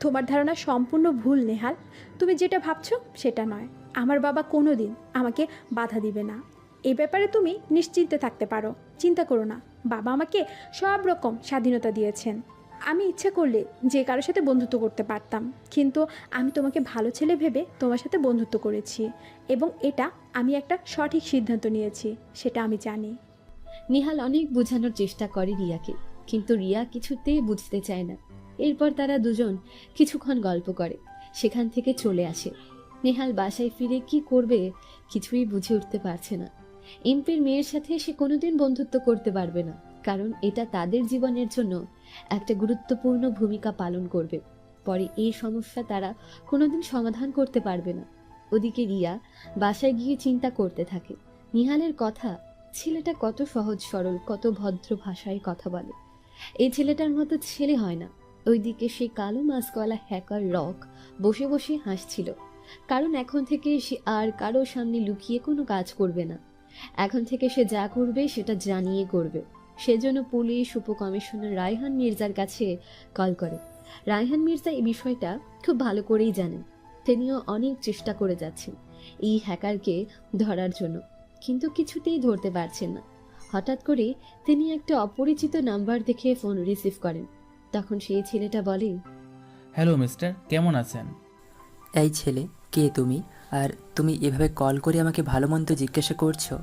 তোমার ধারণা সম্পূর্ণ ভুল নেহাল। তুমি যেটা ভাবছো সেটা নয়। আমার বাবা কোনো দিন আমাকে বাধা দিবে না। এই ব্যাপারে তুমি নিশ্চিন্তে থাকতে পারো, চিন্তা করো না। বাবা আমাকে সব রকম স্বাধীনতা দিয়েছেন। আমি ইচ্ছা করলে যে কারোর সাথে বন্ধুত্ব করতে পারতাম, কিন্তু আমি তোমাকে ভালো ছেলে ভেবে তোমার সাথে বন্ধুত্ব করেছি এবং এটা আমি একটা সঠিক সিদ্ধান্ত নিয়েছি, সেটা আমি জানি। নিহাল অনেক বোঝানোর চেষ্টা করে রিয়াকে, কিন্তু রিয়া কিছুতেই বুঝতে চায় না। এরপর তারা দুজন কিছুক্ষণ গল্প করে, সেখান থেকে চলে আসে। নেহাল বাসায় ফিরে কি করবে কিছুই বুঝে উঠতে পারছে না। এমপির মেয়ের সাথে সে কোনোদিন বন্ধুত্ব করতে পারবে না, কারণ এটা তাদের জীবনের জন্য একটা গুরুত্বপূর্ণ ভূমিকা পালন করবে। পরে এই সমস্যা তারা কোনোদিন সমাধান করতে পারবে না। ওদিকে রিয়া বাসায় গিয়ে চিন্তা করতে থাকে, নিহালের কথা, ছেলেটা কত সহজ সরল, কত ভদ্র ভাষায় কথা বলে। এই ছেলেটার মতো ছেলে হয় না। ওইদিকে সেই কালো মাস্কওয়ালা হ্যাকার রক বসে বসে হাসছিল, কারণ এখন থেকে সে আর কারো সামনে লুকিয়ে কোনো কাজ করবে না। এখন থেকে সে যা করবে সেটা জানিয়ে করবে। সেজন্য পুলিশ উপকমিশনার রায়হান মির্জার কাছে কল করে। রায়হান মির্জা এই বিষয়টা খুব ভালো করেই জানেন। তিনিও অনেক চেষ্টা করে যাচ্ছেন এই হ্যাকারকে ধরার জন্য, কিন্তু কিছুতেই ধরতে পারছেন না। হঠাৎ করে তিনি একটা অপরিচিত নাম্বার দেখে ফোন রিসিভ করেন। তখন সেই ছেলেটা বলে, হ্যালো মিস্টার, কেমন আছেন? এই ছেলে, কে তুমি? আর তুমি এভাবে কল করে আমাকে ভালো মন্দ জিজ্ঞাসা করছো?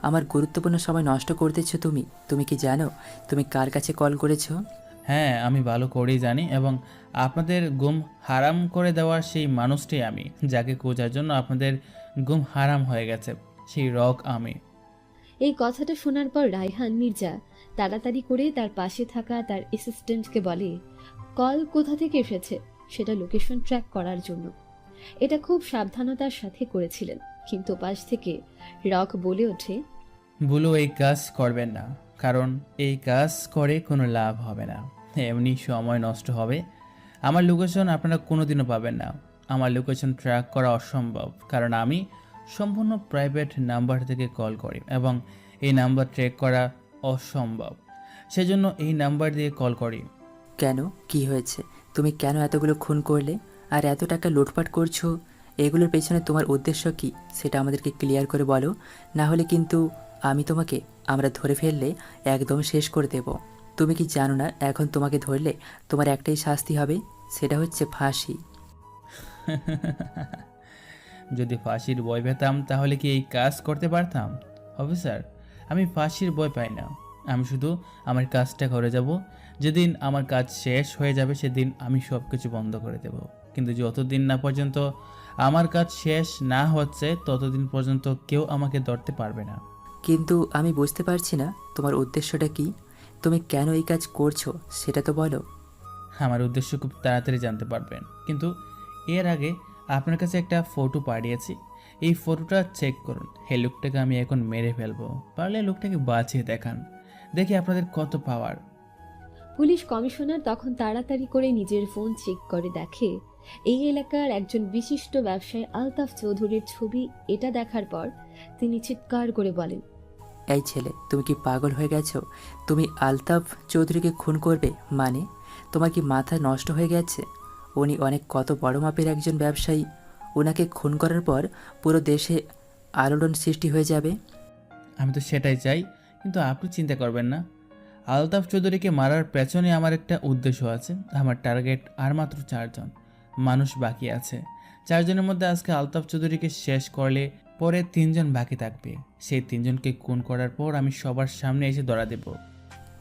আমার গুরুত্বপূর্ণ সময় নষ্ট করতেছো তুমি। তুমি কি জানো তুমি কার কাছে কল করেছো? হ্যাঁ, আমি ভালো করেই জানি, এবং আপনাদের গুম হারাম করে দেওয়ার সেই মানুষটি আমি, যাকে খোঁজার জন্য আপনাদের গুম হারাম হয়ে গেছে, সেই রক আমি। এই কথাটা শোনার পর রায়হান মির্জা তাড়াতাড়ি করে তার পাশে থাকা তার অ্যাসিস্ট্যান্টকে বলে কল কোথা থেকে এসেছে সেটা লোকেশন ট্র্যাক করার জন্য। এটা খুব সাবধানতার সাথে করেছিলেন, কিন্তু পাশ থেকে রক বলে ওঠে, বলো এই কাজ করবেন না, কারণ এই কাজ করে কোনো লাভ হবে না, এমনি সময় নষ্ট হবে। আমার লোকেশন আপনারা কোনোদিনও পাবেন না। আমার লোকেশন ট্র্যাক করা অসম্ভব, কারণ আমি সম্পূর্ণ প্রাইভেট নাম্বার থেকে কল করি এবং এই নাম্বার ট্র্যাক করা অসম্ভব। সেজন্য এই নাম্বার দিয়ে কল করি। কেন, কি হয়েছে? তুমি কেন এতগুলো খুন করলে আর এত টাকা লুটপাট করছো? এগুলোর পেছনে তোমার উদ্দেশ্য কি সেটা আমাদেরকে ক্লিয়ার করে বলো, না হলে কিন্তু আমরা ধরে ফেললে একদম শেষ করে দেব। তুমি কি জানো না এখন তোমাকে ধরলে তোমার একটাই শাস্তি হবে, সেটা হচ্ছে ফাঁসি। যদি ফাঁসির ভয় পেতাম তাহলে কি এই কাজ করতে পারতাম? অফিসার, আমি ফাঁসির ভয় পাই না। আমি শুধু আমার কাজটা করে যাব। যেদিন আমার কাজ শেষ হয়ে যাবে সেদিন আমি সব কিছু বন্ধ করে দেব। কিন্তু যতদিন না পর্যন্ত আমার কাজ শেষ না হচ্ছে ততদিন পর্যন্ত কেউ আমাকে ধরতে পারবে না। কিন্তু আমি বুঝতে পারছি না তোমার উদ্দেশ্যটা কি। তুমি কেন এই কাজ করছো সেটা তো বলো। আমার উদ্দেশ্য খুব তাড়াতাড়ি জানতে পারবেন, কিন্তু এর আগে আপনার কাছে একটা ফটো পাঠিয়েছি। এই ফটোটা চেক করুন। এই লোকটাকে আমি এখন মেরে ফেলবো, পারলে লোকটাকে বাঁচিয়ে দেখান। দেখি আপনাদের কত পাওয়ার। পুলিশ কমিশনার তখন তাড়াতাড়ি করে নিজের ফোন চেক করে দেখে এই এলাকার একজন বিশিষ্ট ব্যবসায়ী আলতাফ চৌধুরীর ছবি। এটা দেখার পর তিনি চিৎকার করে বলেন, এই ছেলে, তুমি কি পাগল হয়ে গেছো? তুমি আলতাফ চৌধুরীকে খুন করবে? মানে তোমার কি মাথা নষ্ট হয়ে গেছে? উনি অনেক কত বড় মাপের একজন ব্যবসায়ী। ওনাকে খুন করার পর পুরো দেশে আলোড়ন সৃষ্টি হয়ে যাবে। আমি তো সেটাই চাই, কিন্তু আপনি চিন্তা করবেন না। আলতাফ চৌধুরীকে মারার পেছনে আমার একটা উদ্দেশ্য আছে। আমার টার্গেট আর মাত্র 4 জন মানুষ বাকি আছে। 4 জনের মধ্যে আজকে আলতাফ চৌধুরীকে শেষ করলে পরে 3 জন বাকি থাকবে। সেই 3 জনকে খুন করার পর আমি সবার সামনে এসে ধরা দেব।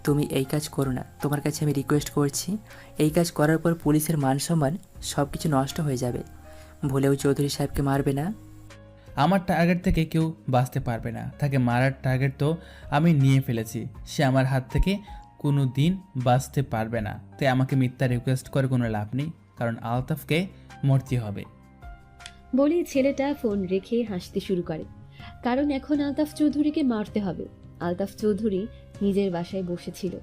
তুমি এই কাজ করো না, তোমার কাছে আমি রিকোয়েস্ট করছি। এই কাজ করার পর পুলিশের মান সম্মান সব কিছু নষ্ট হয়ে যাবে। ভুলেও চৌধুরী সাহেবকে মারবে না। আমার টার্গেট থেকে কেউ বাঁচতে পারবে না। তাকে মারার টার্গেট তো আমি নিয়ে ফেলেছি। সে আমার হাত থেকে কোনো দিন বাঁচতে পারবে না। তাই আমাকে মিথ্যা রিকোয়েস্ট করে কোনো লাভ নেই, কারণ আলতাফকে মরতে হবে। বলে ছেলেটা ফোন রেখে হাসতে শুরু করে, কারণ এখন আলতাফ চৌধুরীকে মারতে হবে। আলতাফ চৌধুরী নিজের বাসায় বসেছিল।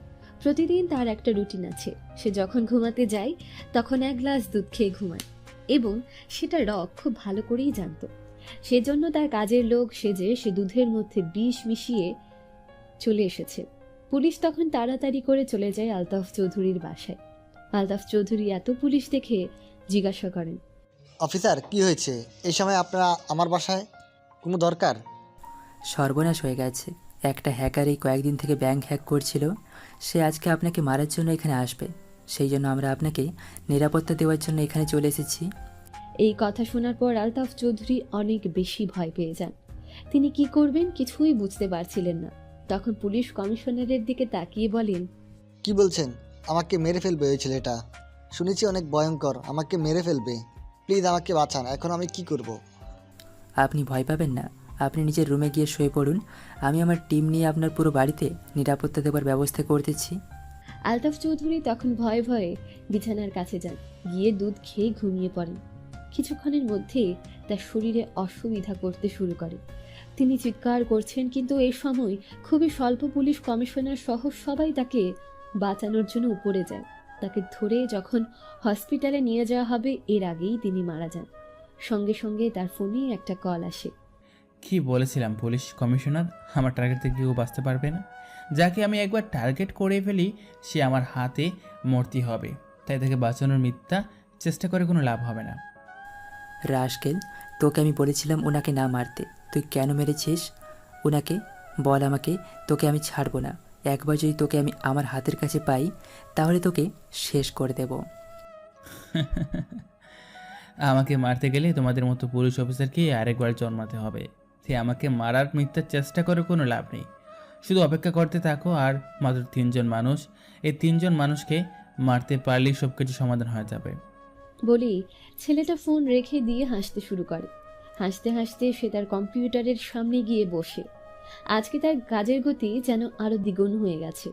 প্রতিদিন তার একটা রুটিন আছে। সে যখন ঘুমাতে যায় তখন 1 গ্লাস দুধ খেয়ে ঘুমায়, এবং সেটা রক খুব ভালো করেই জানত। সেজন্য তার কাজের লোক সেজে সে দুধের মধ্যে বিষ মিশিয়ে চলে এসেছে। পুলিশ তখন তাড়াতাড়ি করে চলে যায় আলতাফ চৌধুরীর বাসায়। আলতাফ চৌধুরী এত পুলিশ দেখে জিজ্ঞাসা করেন, অফিসার, কি হয়েছে এই সময় আপনারা আমার বাসায়? কোনো দরকার? সর্বনাশ হয়ে গেছে। একটা হ্যাকার এই কয়েকদিন থেকে ব্যাংক হ্যাক করছিল। সে আজকে আপনাকে মারার জন্য এখানে আসবে। সেই জন্য আমরা আপনাকে নিরাপত্তা দেওয়ার জন্য এখানে চলে এসেছি। এই কথা শোনার পর আলতাফ চৌধুরী অনেক বেশি ভয় পেয়ে যান। তিনি কি করবেন কিছুই বুঝতে পারছিলেন না। তখন পুলিশ কমিশনারের দিকে তাকিয়ে বলেন, কি বলছেন? আমাকে মেরে ফেলবে ওই ছেলেটা? শুনেছি অনেক ভয়ঙ্কর, আমাকে মেরে ফেলবে। প্লিজ আমাকে বাঁচান, এখন আমি কি করব? আপনি ভয় পাবেন না, আপনি নিজের রুমে গিয়ে শুয়ে পড়ুন। আমি আমার টিম নিয়ে আপনার পুরো বাড়িতে নিরাপত্তা দেওয়ার ব্যবস্থা করতেছি। আলতাফ চৌধুরী তখন ভয়ে ভয়ে বিছানার কাছে যান, গিয়ে দুধ খেয়ে ঘুমিয়ে পড়েন। কিছুক্ষণের মধ্যে তার শরীরে অসুবিধা করতে শুরু করে। তিনি চিৎকার করছেন, কিন্তু এই সময় খুবই স্বল্প পুলিশ কমিশনার সহ সবাই তাকে বাঁচানোর জন্য উপরে যায়। তাকে ধরে যখন হসপিটালে নিয়ে যাওয়া হবে এর আগেই তিনি মারা যান। সঙ্গে সঙ্গে তার ফোনে একটা কল আসে। কি বলেছিলাম পুলিশ কমিশনার, আমার টার্গেট থেকে কেউ বাঁচতে পারবে না। যাকে আমি একবার টার্গেট করে ফেলি সে আমার হাতে মরতে হবে। তাই তাকে বাঁচানোর মিথ্যা চেষ্টা করে কোনো লাভ হবে না। রাশকেল, তোকে আমি বলেছিলাম ওনাকে না মারতে। তুই কেন মেরেছিস ওনাকে? বল আমাকে, তোকে আমি ছাড়বো না। একবার যদি তোকে আমি আমার হাতের কাছে পাই তাহলে তোকে শেষ করে দেব। আমাকে মারতে গেলে তোমাদের মতো পুলিশ অফিসারকে আরেকবার জন্মাতে হবে। সে আমাকে মারার মিথ্যার চেষ্টা করে কোনো লাভ নেই। শুধু অপেক্ষা করতে থাকো। আর মাত্র 3 জন মানুষ, এই 3 জন মানুষকে মারতে পারলেই সব কিছু সমাধান হয়ে যাবে। বলি ছেলেটা ফোন রেখে দিয়ে হাসতে শুরু করে। হাসতে হাসতে সে তার কম্পিউটারের সামনে গিয়ে বসে। আজকে তার কাজের গতি যেন আরো দ্বিগুণ হয়ে গেছে,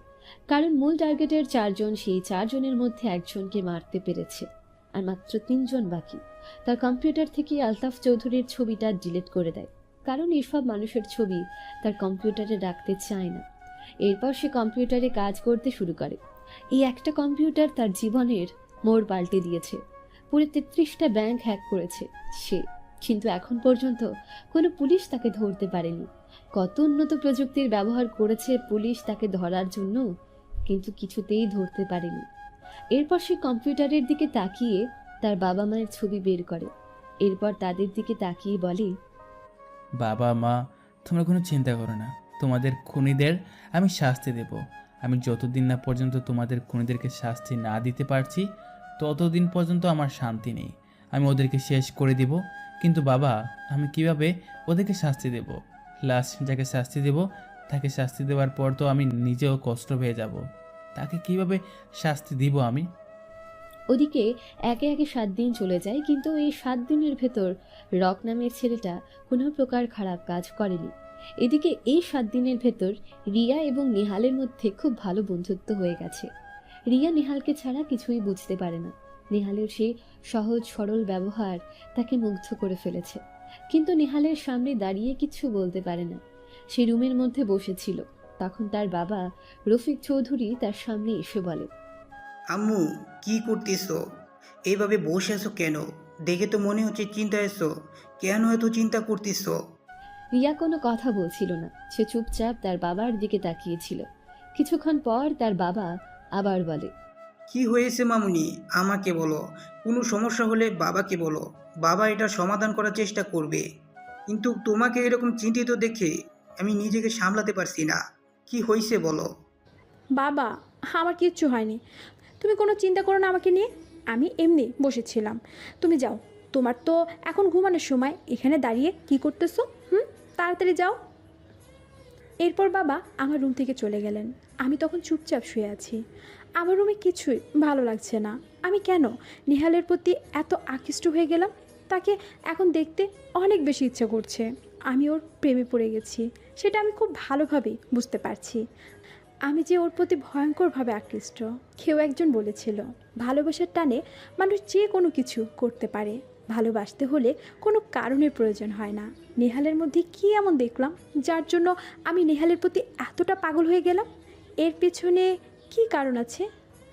কারণ মূল টার্গেটের 4 জন, সেই 4 জনের মধ্যে একজনকে মারতে পেরেছে। আর মাত্র 3 জন বাকি। তার কম্পিউটার থেকে আলতাফ চৌধুরীর ছবিটা ডিলিট করে দেয়, কারণ এসব মানুষের ছবি তার কম্পিউটারে রাখতে চায় না। এরপর সে কম্পিউটারে কাজ করতে শুরু করে। এই একটা কম্পিউটার তার জীবনের মোড় পাল্টে দিয়েছে। পুরো 33টা ব্যাংক হ্যাক করেছে সে, কিন্তু এখন পর্যন্ত কোনো পুলিশ তাকে ধরতে পারেনি। কত উন্নত প্রযুক্তির ব্যবহার করেছে পুলিশ তাকে ধরার জন্য, কিন্তু কিছুতেই ধরতে পারেনি। এরপর সে কম্পিউটারের দিকে তাকিয়ে তার বাবা মায়ের ছবি বের করে। এরপর তাদের দিকে তাকিয়ে বলে, বাবা মা, তোমরা কোনো চিন্তা করো না। তোমাদের খুনিদের আমি শাস্তি দেব। আমি যতদিন না পর্যন্ত তোমাদের খুনিদেরকে শাস্তি না দিতে পারছি ততদিন পর্যন্ত আমার শান্তি নেই। আমি ওদেরকে শেষ করে দিব। কিন্তু বাবা, আমি কিভাবে ওদেরকে শাস্তি দেব? লাস্ট যাকে শাস্তি দেব তাকে শাস্তি দেওয়ার পর তো আমি নিজেও কষ্ট পেয়ে যাব। তাকে কিভাবে শাস্তি দিব আমি? ওদিকে একে একে 7 দিন চলে যায়, কিন্তু এই 7 দিনের ভেতর রক নামের ছেলেটা কোনো প্রকার খারাপ কাজ করেনি। এদিকে এই 7 দিনের ভেতর রিয়া এবং নেহালের মধ্যে খুব ভালো বন্ধুত্ব হয়ে গেছে। রিয়া নেহালকে ছাড়া কিছুই বুঝতে পারে না। নেহালের সেই সহজ সরল ব্যবহার তাকে মুগ্ধ করে ফেলেছে, কিন্তু নেহালের সামনে দাঁড়িয়ে কিছু বলতে পারে না। সে রুমের মধ্যে বসেছিল। তখন তার বাবা রফিক চৌধুরী তার সামনে এসে বলে, আম্মু কি করতেছো? এইভাবে বসে আছো কেন? দেখে তো মনে হচ্ছে চিন্তায় আছো। কেন এত চিন্তা করতেছো? রিয়া কোনো কথা বলছিল না, সে চুপচাপ তার বাবার দিকে তাকিয়েছিল। কিছুক্ষণ পর তার বাবা আবার বলে, কি হয়েছে মামুনি? আমাকে বলো। কোনো সমস্যা হলে বাবাকে বলো, বাবা এটা সমাধান করার চেষ্টা করবে। কিন্তু তোমাকে এরকম চিন্তিত দেখে আমি নিজেকে সামলাতে পারছি না। কি হয়েছে বলো। বাবা, আমার কিচ্ছু হয়নি, তুমি কোনো চিন্তা করো না আমাকে নিয়ে। আমি এমনি বসেছিলাম। তুমি যাও, তোমার তো এখন ঘুমানোর সময়। এখানে দাঁড়িয়ে কি করতেছো? তাড়াতাড়ি যাও। এরপর বাবা আমার রুম থেকে চলে গেলেন। আমি তখন চুপচাপ শুয়ে আছি। আমার রুমে কিছুই ভালো লাগছে না। আমি কেন নেহালের প্রতি এত আকৃষ্ট হয়ে গেলাম? তাকে এখন দেখতে অনেক বেশি ইচ্ছা করছে। আমি ওর প্রেমে পড়ে গেছি, সেটা আমি খুব ভালোভাবেই বুঝতে পারছি। আমি যে ওর প্রতি ভয়ঙ্করভাবে আকৃষ্ট। কেউ একজন বলেছিল, ভালোবাসার টানে মানুষ যে কোনো কিছু করতে পারে। ভালোবাসতে হলে কোনো কারণের প্রয়োজন হয় না। নেহালের মধ্যে কী এমন দেখলাম যার জন্য আমি নেহালের প্রতি এতটা পাগল হয়ে গেলাম? এর পেছনে কী কারণ আছে?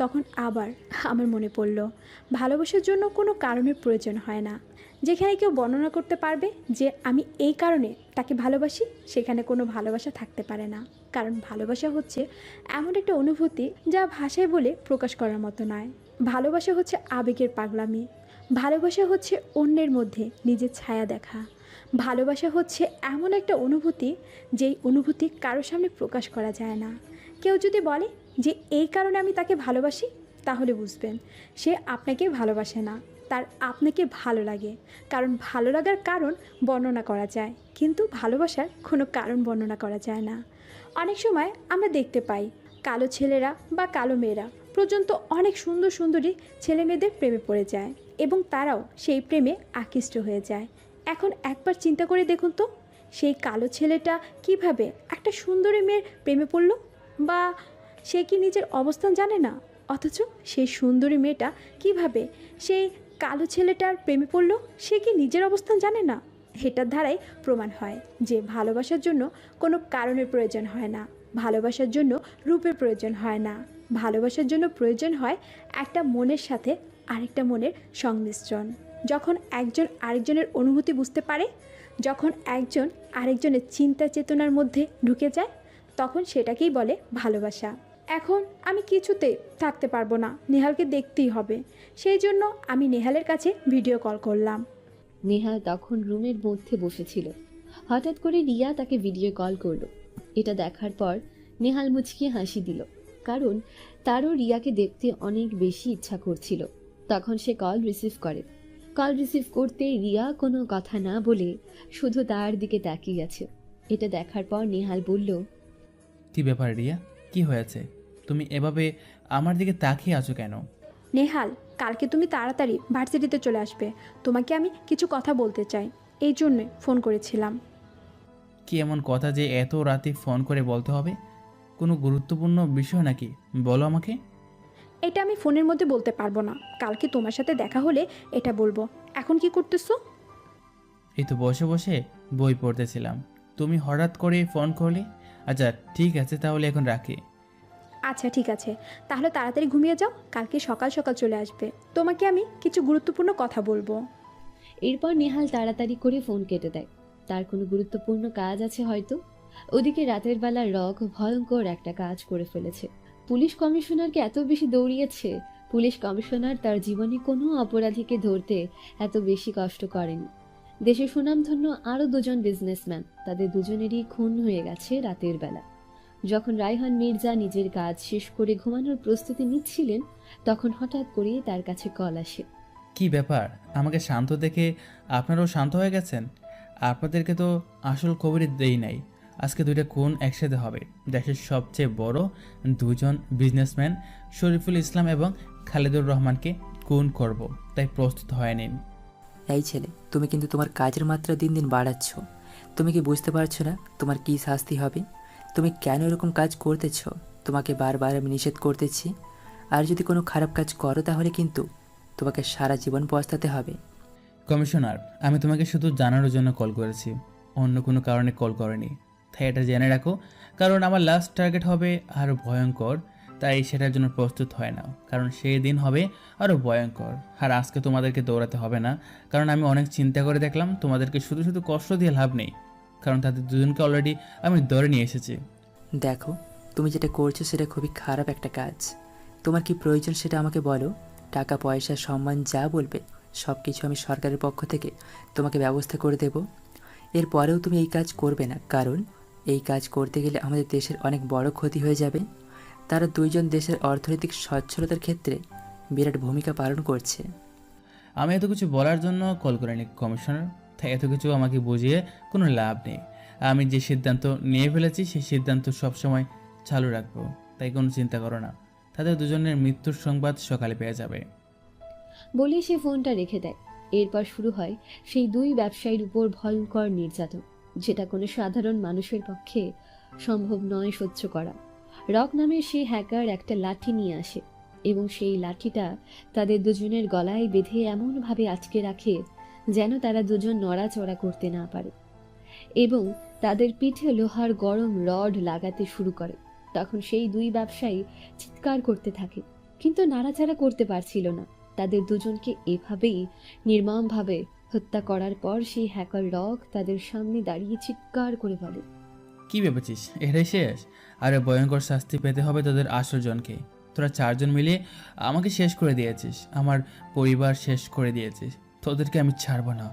তখন আবার আমার মনে পড়ল, ভালোবাসার জন্য কোনো কারণের প্রয়োজন হয় না। যেখানে কেউ বর্ণনা করতে পারবে যে আমি এই কারণে তাকে ভালোবাসি, সেখানে কোনো ভালোবাসা থাকতে পারে না। কারণ ভালোবাসা হচ্ছে এমন একটা অনুভূতি যা ভাষায় বলে প্রকাশ করার মতো নয়। ভালোবাসা হচ্ছে আবেগের পাগলামি। ভালোবাসা হচ্ছে অন্যের মধ্যে নিজের ছায়া দেখা। ভালোবাসা হচ্ছে এমন একটা অনুভূতি যেই অনুভূতি কারোর সামনে প্রকাশ করা যায় না। কেউ যদি বলে যে এই কারণে আমি তাকে ভালোবাসি, তাহলে বুঝবেন সে আপনাকে ভালোবাসে না, তার আপনাকে ভালো লাগে। কারণ ভালো লাগার কারণ বর্ণনা করা যায়, কিন্তু ভালোবাসার কোনো কারণ বর্ণনা করা যায় না। অনেক সময় আমরা দেখতে পাই কালো ছেলেরা বা কালো মেয়েরা পর্যন্ত অনেক সুন্দর সুন্দরী ছেলে মেয়েদের প্রেমে পড়ে যায় এবং তারাও সেই প্রেমে আকৃষ্ট হয়ে যায়। এখন একবার চিন্তা করে দেখুন তো, সেই কালো ছেলেটা কিভাবে একটা সুন্দরী মেয়ের প্রেমে পড়ল? বা সে কি নিজের অবস্থান জানে না? অথচ সেই সুন্দরী মেয়েটা কিভাবে সেই কালো ছেলেটার প্রেমে পড়ল? সে কি নিজের অবস্থান জানে না? এটার দ্বারাই প্রমাণ হয় যে ভালোবাসার জন্য কোনো কারণের প্রয়োজন হয় না। ভালোবাসার জন্য রূপের প্রয়োজন হয় না। ভালোবাসার জন্য প্রয়োজন হয় একটা মনের সাথে আরেকটা মনের সংমিশ্রণ। যখন একজন আরেকজনের অনুভূতি বুঝতে পারে, যখন একজন আরেকজনের চিন্তা চেতনার মধ্যে ঢুকে যায়, তখন সেটাকেই বলে ভালোবাসা। এখন আমি কিছুতেই থাকতে পারবো না, নেহালকে দেখতেই হবে। সেই জন্য আমি নেহালের কাছে ভিডিও কল করলাম। নেহাল তখন রুমের মধ্যে বসেছিল। হঠাৎ করে রিয়া তাকে ভিডিও কল করলো। এটা দেখার পর নেহাল মুচকি হাসি দিল, কারণ তারও রিয়াকে দেখতে অনেক বেশি ইচ্ছা করছিল। তখন সে কল রিসিভ করে। কল রিসিভ করতে রিয়া কোনো কথা না বলে শুধু তার দিকে তাকিয়ে আছে। এটা দেখার পর নেহাল বলল, কি ব্যাপার রিয়া, কি হয়েছে? তুমি এভাবে আমার দিকে তাকিয়ে আছো কেন? নেহাল, কালকে তুমি তাড়াতাড়ি ভার্সিটিতে চলে আসবে। তোমাকে আমি কিছু কথা বলতে চাই, এই জন্যে ফোন করেছিলাম। কি এমন কথা যে এত রাতে ফোন করে বলতে হবে? কোনো গুরুত্বপূর্ণ বিষয় নাকি? বলো আমাকে। এটা আমি ফোনের মধ্যে বলতে পারবো না, কালকে তোমার সাথে দেখা হলে এটা বলবো। এখন কি করতেছো? এই তো বসে বসে বই পড়তেছিলাম, তুমি হঠাৎ করে ফোন করলে। আচ্ছা ঠিক আছে, তাহলে এখন রাখি। আচ্ছা ঠিক আছে, তাহলে তাড়াতাড়ি ঘুমিয়ে যাও, কালকে সকাল সকাল চলে আসবে। তোমাকে আমি কিছু গুরুত্বপূর্ণ কথা বলবো। এরপর নেহাল তাড়াতাড়ি করে ফোন কেটে দেয়। তার কোনো গুরুত্বপূর্ণ কাজ আছে হয়তো। ওদিকে রাতের বেলা রক ভয়ঙ্কর একটা কাজ করে ফেলেছে। পুলিশ কমিশনারকে এত বেশি দৌড়িয়েছে, পুলিশ কমিশনার তার জীবনে কোনো অপরাধীকে ধরতে এত বেশি কষ্ট করেনি। দেশের সুনামধন্য আরও দুজন বিজনেসম্যান, তাদের দুজনেরই খুন হয়ে গেছে রাতের বেলা। যখন রায়হান মির্জা নিজের কাজ শেষ করে ঘুমানোর প্রস্তুতি নিচ্ছিলেন, তখন হঠাৎ করে তার কাছে কল আসে। কি ব্যাপার, আমাকে শান্ত দেখে আপনারাও শান্ত হয়ে গেছেন? আপনাদেরকে তো আসল খবরই দেই নাই। আজকে দুইটা খুন একসাথে হবে। দেশের সবচেয়ে বড় দুজন বিজনেসম্যান শরীফুল ইসলাম এবং খালেদুর রহমানকে খুন করব, তাই প্রস্তুত হয়ে নিন। এই ছেলে, তুমি কিন্তু তোমার কাজের মাত্রা দিন দিন বাড়াচ্ছ। তুমি কি বুঝতে পারছো না তোমার কি শাস্তি হবে? তুমি কেন এরকম কাজ করতেছ? তোমাকে বারবার আমি নিষেধ করতেছি। আর যদি কোনো খারাপ কাজ করো তাহলে কিন্তু তোমাকে সারা জীবন পস্তাতে হবে। কমিশনার, আমি তোমাকে শুধু জানানোর জন্য কল করেছি, অন্য কোনো কারণে কল করিনি। তাই এটা জেনে রাখো, কারণ আমার লাস্ট টার্গেট হবে আরও ভয়ঙ্কর। তাই সেটার জন্য প্রস্তুত হয় না, কারণ সেই দিন হবে আরও ভয়ঙ্কর। আর আজকে তোমাদেরকে দৌড়াতে হবে না, কারণ আমি অনেক চিন্তা করে দেখলাম তোমাদেরকে শুধু শুধু কষ্ট দিয়ে লাভ নেই, কারণ তাদের দুজনকে অলরেডি আমি ধরে নিয়ে এসেছি। দেখো, তুমি যেটা করছো সেটা খুবই খারাপ একটা কাজ। তোমার কি প্রয়োজন সেটা আমাকে বলো। টাকা পয়সা সম্মান যা বলবে সব কিছু আমি সরকারের পক্ষ থেকে তোমাকে ব্যবস্থা করে দেব। এরপরেও তুমি এই কাজ করবে না, কারণ এই কাজ করতে গেলে আমাদের দেশের অনেক বড় ক্ষতি হয়ে যাবে। তারা দুইজন দেশের অর্থনৈতিক সচ্ছলতার ক্ষেত্রে বিরাট ভূমিকা পালন করছে। আমি এত কিছু বলার জন্য কল করিনি কমিশনার, তাই এত কিছু আমাকে বুঝিয়ে কোনো লাভ নেই। আমি যে সিদ্ধান্ত নিয়ে ফেলেছি সেই সিদ্ধান্ত সবসময় চালু রাখবো, তাই কোনো চিন্তা করো না। তাদের দুজনের মৃত্যুর সংবাদ সকালে পেয়ে যাবে। বলে সে ফোনটা রেখে দেয়। এরপর শুরু হয় সেই দুই ব্যবসায়ীর উপর ভয়ঙ্কর নির্যাতন, যেটা কোনো সাধারণ মানুষের পক্ষে সম্ভব নয় সহ্য করা। রক নামের সেই হ্যাকার একটা লাঠি নিয়ে আসে এবং সেই লাঠিটা তাদের দুজনের গলায় বেঁধে এমনভাবে আটকে রাখে যেন তারা দুজন নড়াচড়া করতে না পারে, এবং তাদের পিঠে লোহার গরম রড লাগাতে শুরু করে। তখন সেই দুই ব্যবসায়ী চিৎকার করতে থাকে, কিন্তু নাড়াচাড়া করতে পারছিল না। তাদের দুজনকে এভাবেই নির্মমভাবে হত্যা করার পর সেই হ্যাকার রক তাদের সামনে দাঁড়িয়ে চিৎকার করে বলে, কি ভেবেছিস এটাই শেষ? আরে ভয়ঙ্কর শাস্তি পেতে হবে তোদের 8 জনকে। তোরা 4 জন মিলে আমাকে শেষ করে দিয়েছিস, আমার পরিবার শেষ করে দিয়েছিস, তোদেরকে আমি ছাড়বো না।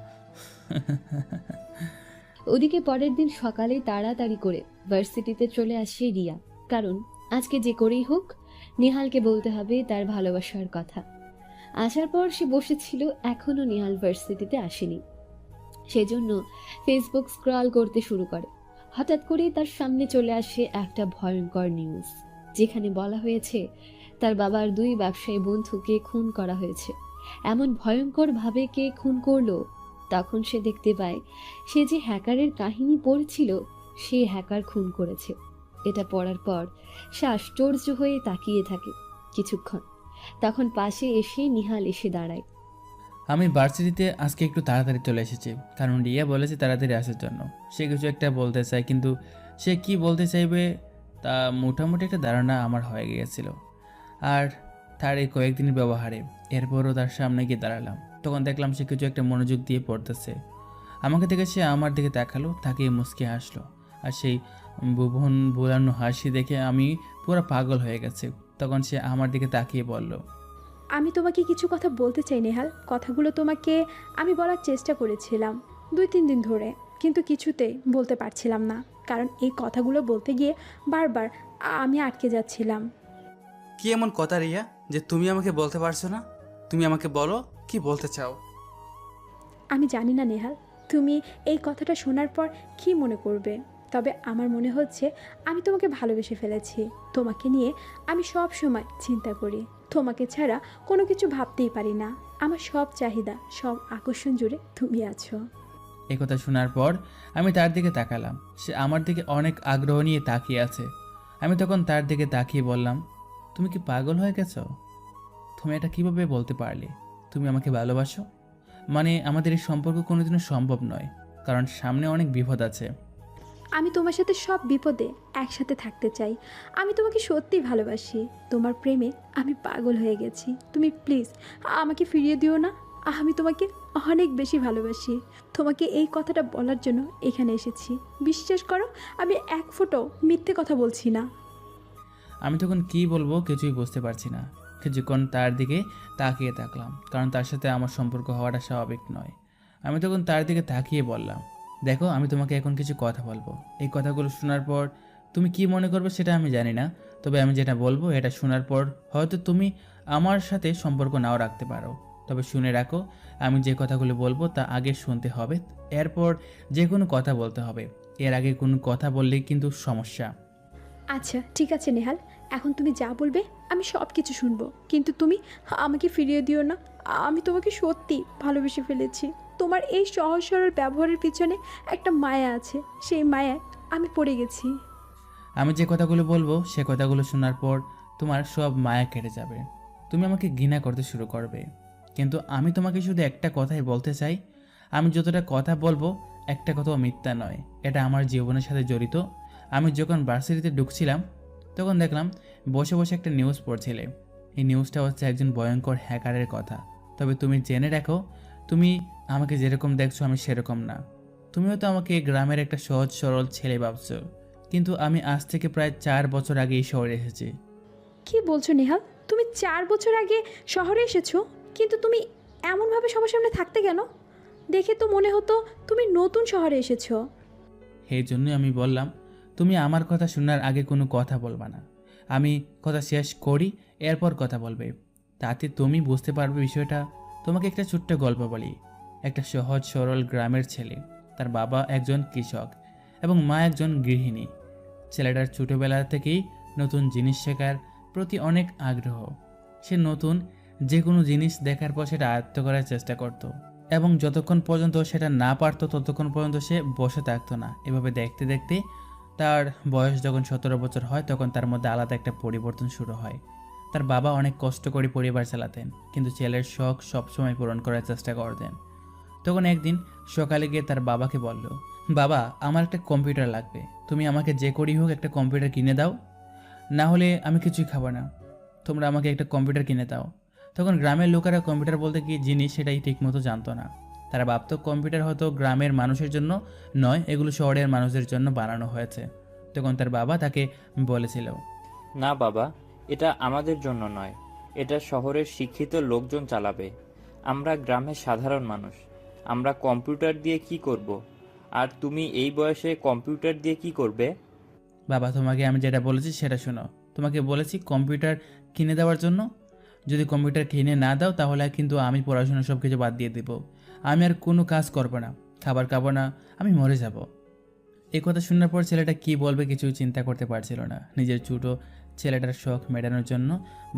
ওদিকে পরের দিন সকালে তাড়াতাড়ি করে ভার্সিটিতে চলে আসে রিয়া, কারণ আজকে যে করেই হোক নিহালকে বলতে হবে তার ভালোবাসার কথা। আসার পর সে বসেছিল, এখনো নিহাল ভার্সিটিতে আসেনি। সেজন্য ফেসবুক স্ক্রল করতে শুরু করে। হঠাৎ করেই তার সামনে চলে আসে একটা ভয়ঙ্কর নিউজ, যেখানে বলা হয়েছে তার বাবার 2 ব্যবসায়ী বন্ধুকে খুন করা হয়েছে। এমন ভয়ঙ্করভাবে কে খুন করলো? তখন সে দেখতে পায় সে যে হ্যাকারের কাহিনী পড়ছিল সে হ্যাকার খুন করেছে। এটা পড়ার পর সে আশ্চর্য হয়ে তাকিয়ে থাকে কিছুক্ষণ। তখন পাশে এসে নিহাল এসে দাঁড়ায়। আমি ভার্সিটিতে আজকে একটু তাড়াতাড়ি চলে এসেছি, কারণ রিয়া বলেছে তাড়াতাড়ি আসার জন্য। সে কিছু একটা বলতে চায়, কিন্তু সে কি বলতে চাইবে তা মোটামুটি একটা ধারণা আমার হয়ে গিয়েছিল। আর তার এই কয়েকদিনের ব্যবহারে এরপরও তার সামনে গিয়ে দাঁড়ালাম, তখন দেখলাম সে কিছু একটা মনোযোগ দিয়ে পড়তেছে। আমাকে দেখে সে আমার দিকে তাকালো, তাকিয়ে মুচকে হাসলো। আর সেই ভুবন ভোলানো হাসি দেখে আমি পুরো পাগল হয়ে গেছে। তখন সে আমার দিকে তাকিয়ে বলল, আমি তোমাকে কিছু কথা বলতে চাই নেহাল। কথাগুলো তোমাকে আমি বলার চেষ্টা করেছিলাম 2-3 দিন ধরে, কিন্তু কিছুতেই বলতে পারছিলাম না, কারণ এই কথাগুলো বলতে গিয়ে বারবার আমি আটকে যাচ্ছিলাম। কি এমন কথা রিয়া যে তুমি আমাকে বলতে পারছো না? তুমি আমাকে বলো, কি বলতে চাও? আমি জানি না নেহাল, তুমি এই কথাটা শোনার পর কী মনে করবে, তবে আমার মনে হচ্ছে আমি তোমাকে ভালোবেসে ফেলেছি। তোমাকে নিয়ে আমি সব সময় চিন্তা করি, তোমাকে ছাড়া কোনো কিছু ভাবতেই পারি না। আমার সব চাহিদা, সব আকর্ষণ জুড়ে তুমি আছো। এই কথা শোনার পর আমি তার দিকে তাকালাম। সে আমার দিকে অনেক আগ্রহ নিয়ে তাকিয়ে আছে। আমি তখন তার দিকে তাকিয়ে বললাম, তুমি কি পাগল হয়ে গেছো? তুমি এটা কিভাবে বলতে পারলে? তুমি আমাকে ভালোবাসো? মানে আমাদের এই সম্পর্ক কোনোদিনও সম্ভব নয়, কারণ সামনে অনেক বিপদ আছে। আমি তোমার সাথে সব বিপদে একসাথে থাকতে চাই। আমি তোমাকে সত্যিই ভালোবাসি। তোমার প্রেমে আমি পাগল হয়ে গেছি। তুমি প্লিজ আমাকে ফিরিয়ে দিও না। আমি তোমাকে অনেক বেশি ভালোবাসি। তোমাকে এই কথাটা বলার জন্য এখানে এসেছি। বিশ্বাস করো, আমি এক ফোঁটাও মিথ্যে কথা বলছি না। আমি তখন কি বলবো কিছুই বুঝতে পারছি না। কিছুক্ষণ তার দিকে তাকিয়ে থাকলাম, কারণ তার সাথে আমার সম্পর্ক হওয়াটা স্বাভাবিক নয়। আমি তখন তার দিকে তাকিয়ে বললাম, দেখো আমি তোমাকে এখন কিছু কথা বলবো। এই কথাগুলো শোনার পর তুমি কি মনে করবে সেটা আমি জানি না, তবে আমি যেটা বলবো এটা শোনার পর হয়তো তুমি আমার সাথে সম্পর্ক নাও রাখতে পারো। তবে শুনে রাখো, আমি যে কথাগুলো বলবো তা আগে শুনতে হবে, এরপর যে কোনো কথা বলতে হবে। এর আগে কোনো কথা বললেই কিন্তু সমস্যা। আচ্ছা ঠিক আছে নেহাল, এখন তুমি যা বলবে আমি সব কিছু শুনবো, কিন্তু তুমি আমাকে ফিরিয়ে দিও না। আমি তোমাকে সত্যি ভালোবেসে ফেলেছি। তোমার এই সহজ সরল ব্যবহারের পিছনে একটা মায়া আছে, সেই মায়ায় আমি পড়ে গেছি। আমি যে কথাগুলো বলবো সে কথাগুলো শোনার পর তোমার সব মায়া কেটে যাবে, তুমি আমাকে ঘৃণা করতে শুরু করবে। কিন্তু আমি তোমাকে শুধু একটা কথাই বলতে চাই, আমি যতটা কথা বলবো একটা কথাও মিথ্যা নয়, এটা আমার জীবনের সাথে জড়িত। আমি যখন ভার্সিটিতে ঢুকছিলাম তখন দেখলাম বসে বসে একটা নিউজ পড়ছিলে। এই নিউজটা হচ্ছে একজন ভয়ঙ্কর হ্যাকারের কথা। তবে তুমি জেনে রাখো, তুমি আমাকে যেরকম দেখছো আমি সেরকম না। তুমিও তো আমাকে গ্রামের একটা সহজ সরল ছেলে ভাবছো, কিন্তু আমি আজ থেকে প্রায় 4 বছর আগে এই শহরে এসেছি। কি বলছো নেহাল? তুমি 4 বছর আগে শহরে এসেছো, কিন্তু তুমি এমনভাবে সবার সামনে থাকতে কেন? দেখে তো মনে হতো তুমি নতুন শহরে এসেছো। এই জন্যই আমি বললাম তুমি আমার কথা শোনার আগে কোনো কথা বলবা না। আমি কথা শেষ করি, এরপর কথা বলবে, তাতে তুমি বুঝতে পারবে বিষয়টা। তোমাকে একটা ছোট্ট গল্প বলি। একটা সহজ সরল গ্রামের ছেলে, তার বাবা একজন কৃষক এবং মা একজন গৃহিণী। ছেলেটার ছোটোবেলা থেকেই নতুন জিনিস শেখার প্রতি অনেক আগ্রহ। সে নতুন যে কোনো জিনিস দেখার পর সেটা আয়ত্ত করার চেষ্টা করত, এবং যতক্ষণ পর্যন্ত সেটা না পারতো ততক্ষণ পর্যন্ত সে বসে থাকতো না। এভাবে দেখতে দেখতে তার বয়স যখন 17 বছর হয় তখন তার মধ্যে আলাদা একটা পরিবর্তন শুরু হয়। তার বাবা অনেক কষ্ট করে পরিবার চালাতেন, কিন্তু ছেলের শখ সবসময় পূরণ করার চেষ্টা করতেন। তখন একদিন সকালে গিয়ে তার বাবাকে বলল, বাবা আমার একটা কম্পিউটার লাগবে, তুমি আমাকে যে করেই হোক একটা কম্পিউটার কিনে দাও, না হলে আমি কিছুই খাবো না, তোমরা আমাকে একটা কম্পিউটার কিনে দাও। তখন গ্রামের লোকেরা কম্পিউটার বলতে কি জিনিস সেটাই ঠিকমতো জানতো না। তারা ভাবতো কম্পিউটার হয়তো গ্রামের মানুষের জন্য নয়, এগুলো শহরের মানুষদের জন্য বানানো হয়েছে। তখন তার বাবা তাকে বলেছিল, না বাবা, এটা আমাদের জন্য নয়, এটা শহরের শিক্ষিত লোকজন চালাবে। আমরা গ্রামের সাধারণ মানুষ, আমরা কম্পিউটার দিয়ে কি করব? আর তুমি এই বয়সে কম্পিউটার দিয়ে কি করবে? বাবা তোমাকে আমি যেটা বলেছি সেটা শোনো। তোমাকে বলেছি কম্পিউটার কিনে দেওয়ার জন্য। যদি কম্পিউটার কিনে না দাও তাহলে কিন্তু আমি পড়াশোনা সব কিছু বাদ দিয়ে দেবো। আমি আর কোনো কাজ করবো না, খাবার খাবো না, আমি মরে যাব। এই কথা শোনার পর ছেলেটা কি বলবে কিছু চিন্তা করতে পারছিল না। নিজের ছোটো ছেলেটার শখ মেটানোর জন্য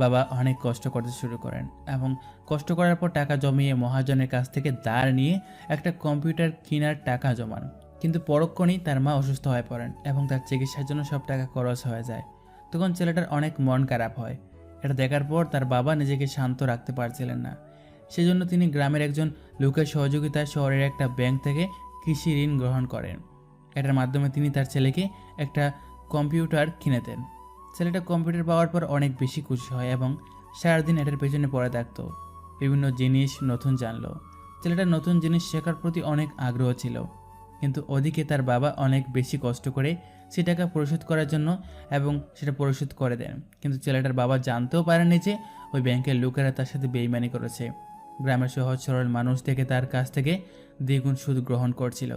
বাবা অনেক কষ্ট করতে শুরু করেন, এবং কষ্ট করার পর টাকা জমিয়ে মহাজনের কাছ থেকে ধার নিয়ে একটা কম্পিউটার কেনার টাকা জমান। কিন্তু পরক্ষণেই তার মা অসুস্থ হয়ে পড়েন এবং তার চিকিৎসার জন্য সব টাকা খরচ হয়ে যায়। তখন ছেলেটার অনেক মন খারাপ হয়। এটা দেখার পর তার বাবা নিজেকে শান্ত রাখতে পারছিলেন না। সেজন্য তিনি গ্রামের একজন লোকের সহযোগিতায় শহরের একটা ব্যাংক থেকে কৃষি ঋণ গ্রহণ করেন। এটার মাধ্যমে তিনি তার ছেলেকে একটা কম্পিউটার কিনে দেন। ছেলেটা কম্পিউটার পাওয়ার পর অনেক বেশি খুশি হয় এবং সারাদিন এটার পেছনে পড়ে থাকতো। বিভিন্ন জিনিস নতুন জানলো। ছেলেটার নতুন জিনিস শেখার প্রতি অনেক আগ্রহ ছিল, কিন্তু ওদিকে তার বাবা অনেক বেশি কষ্ট করে সে টাকা পরিশোধ করার জন্য এবং সেটা পরিশোধ করে দেন। কিন্তু ছেলেটার বাবা জানতেও পারেনি যে ওই ব্যাংকের লোকেরা তার সাথে বেইমানি করেছে। গ্রামের সহজ সরল মানুষ থেকে তার কাছ থেকে দ্বিগুণ সুদ গ্রহণ করছিল,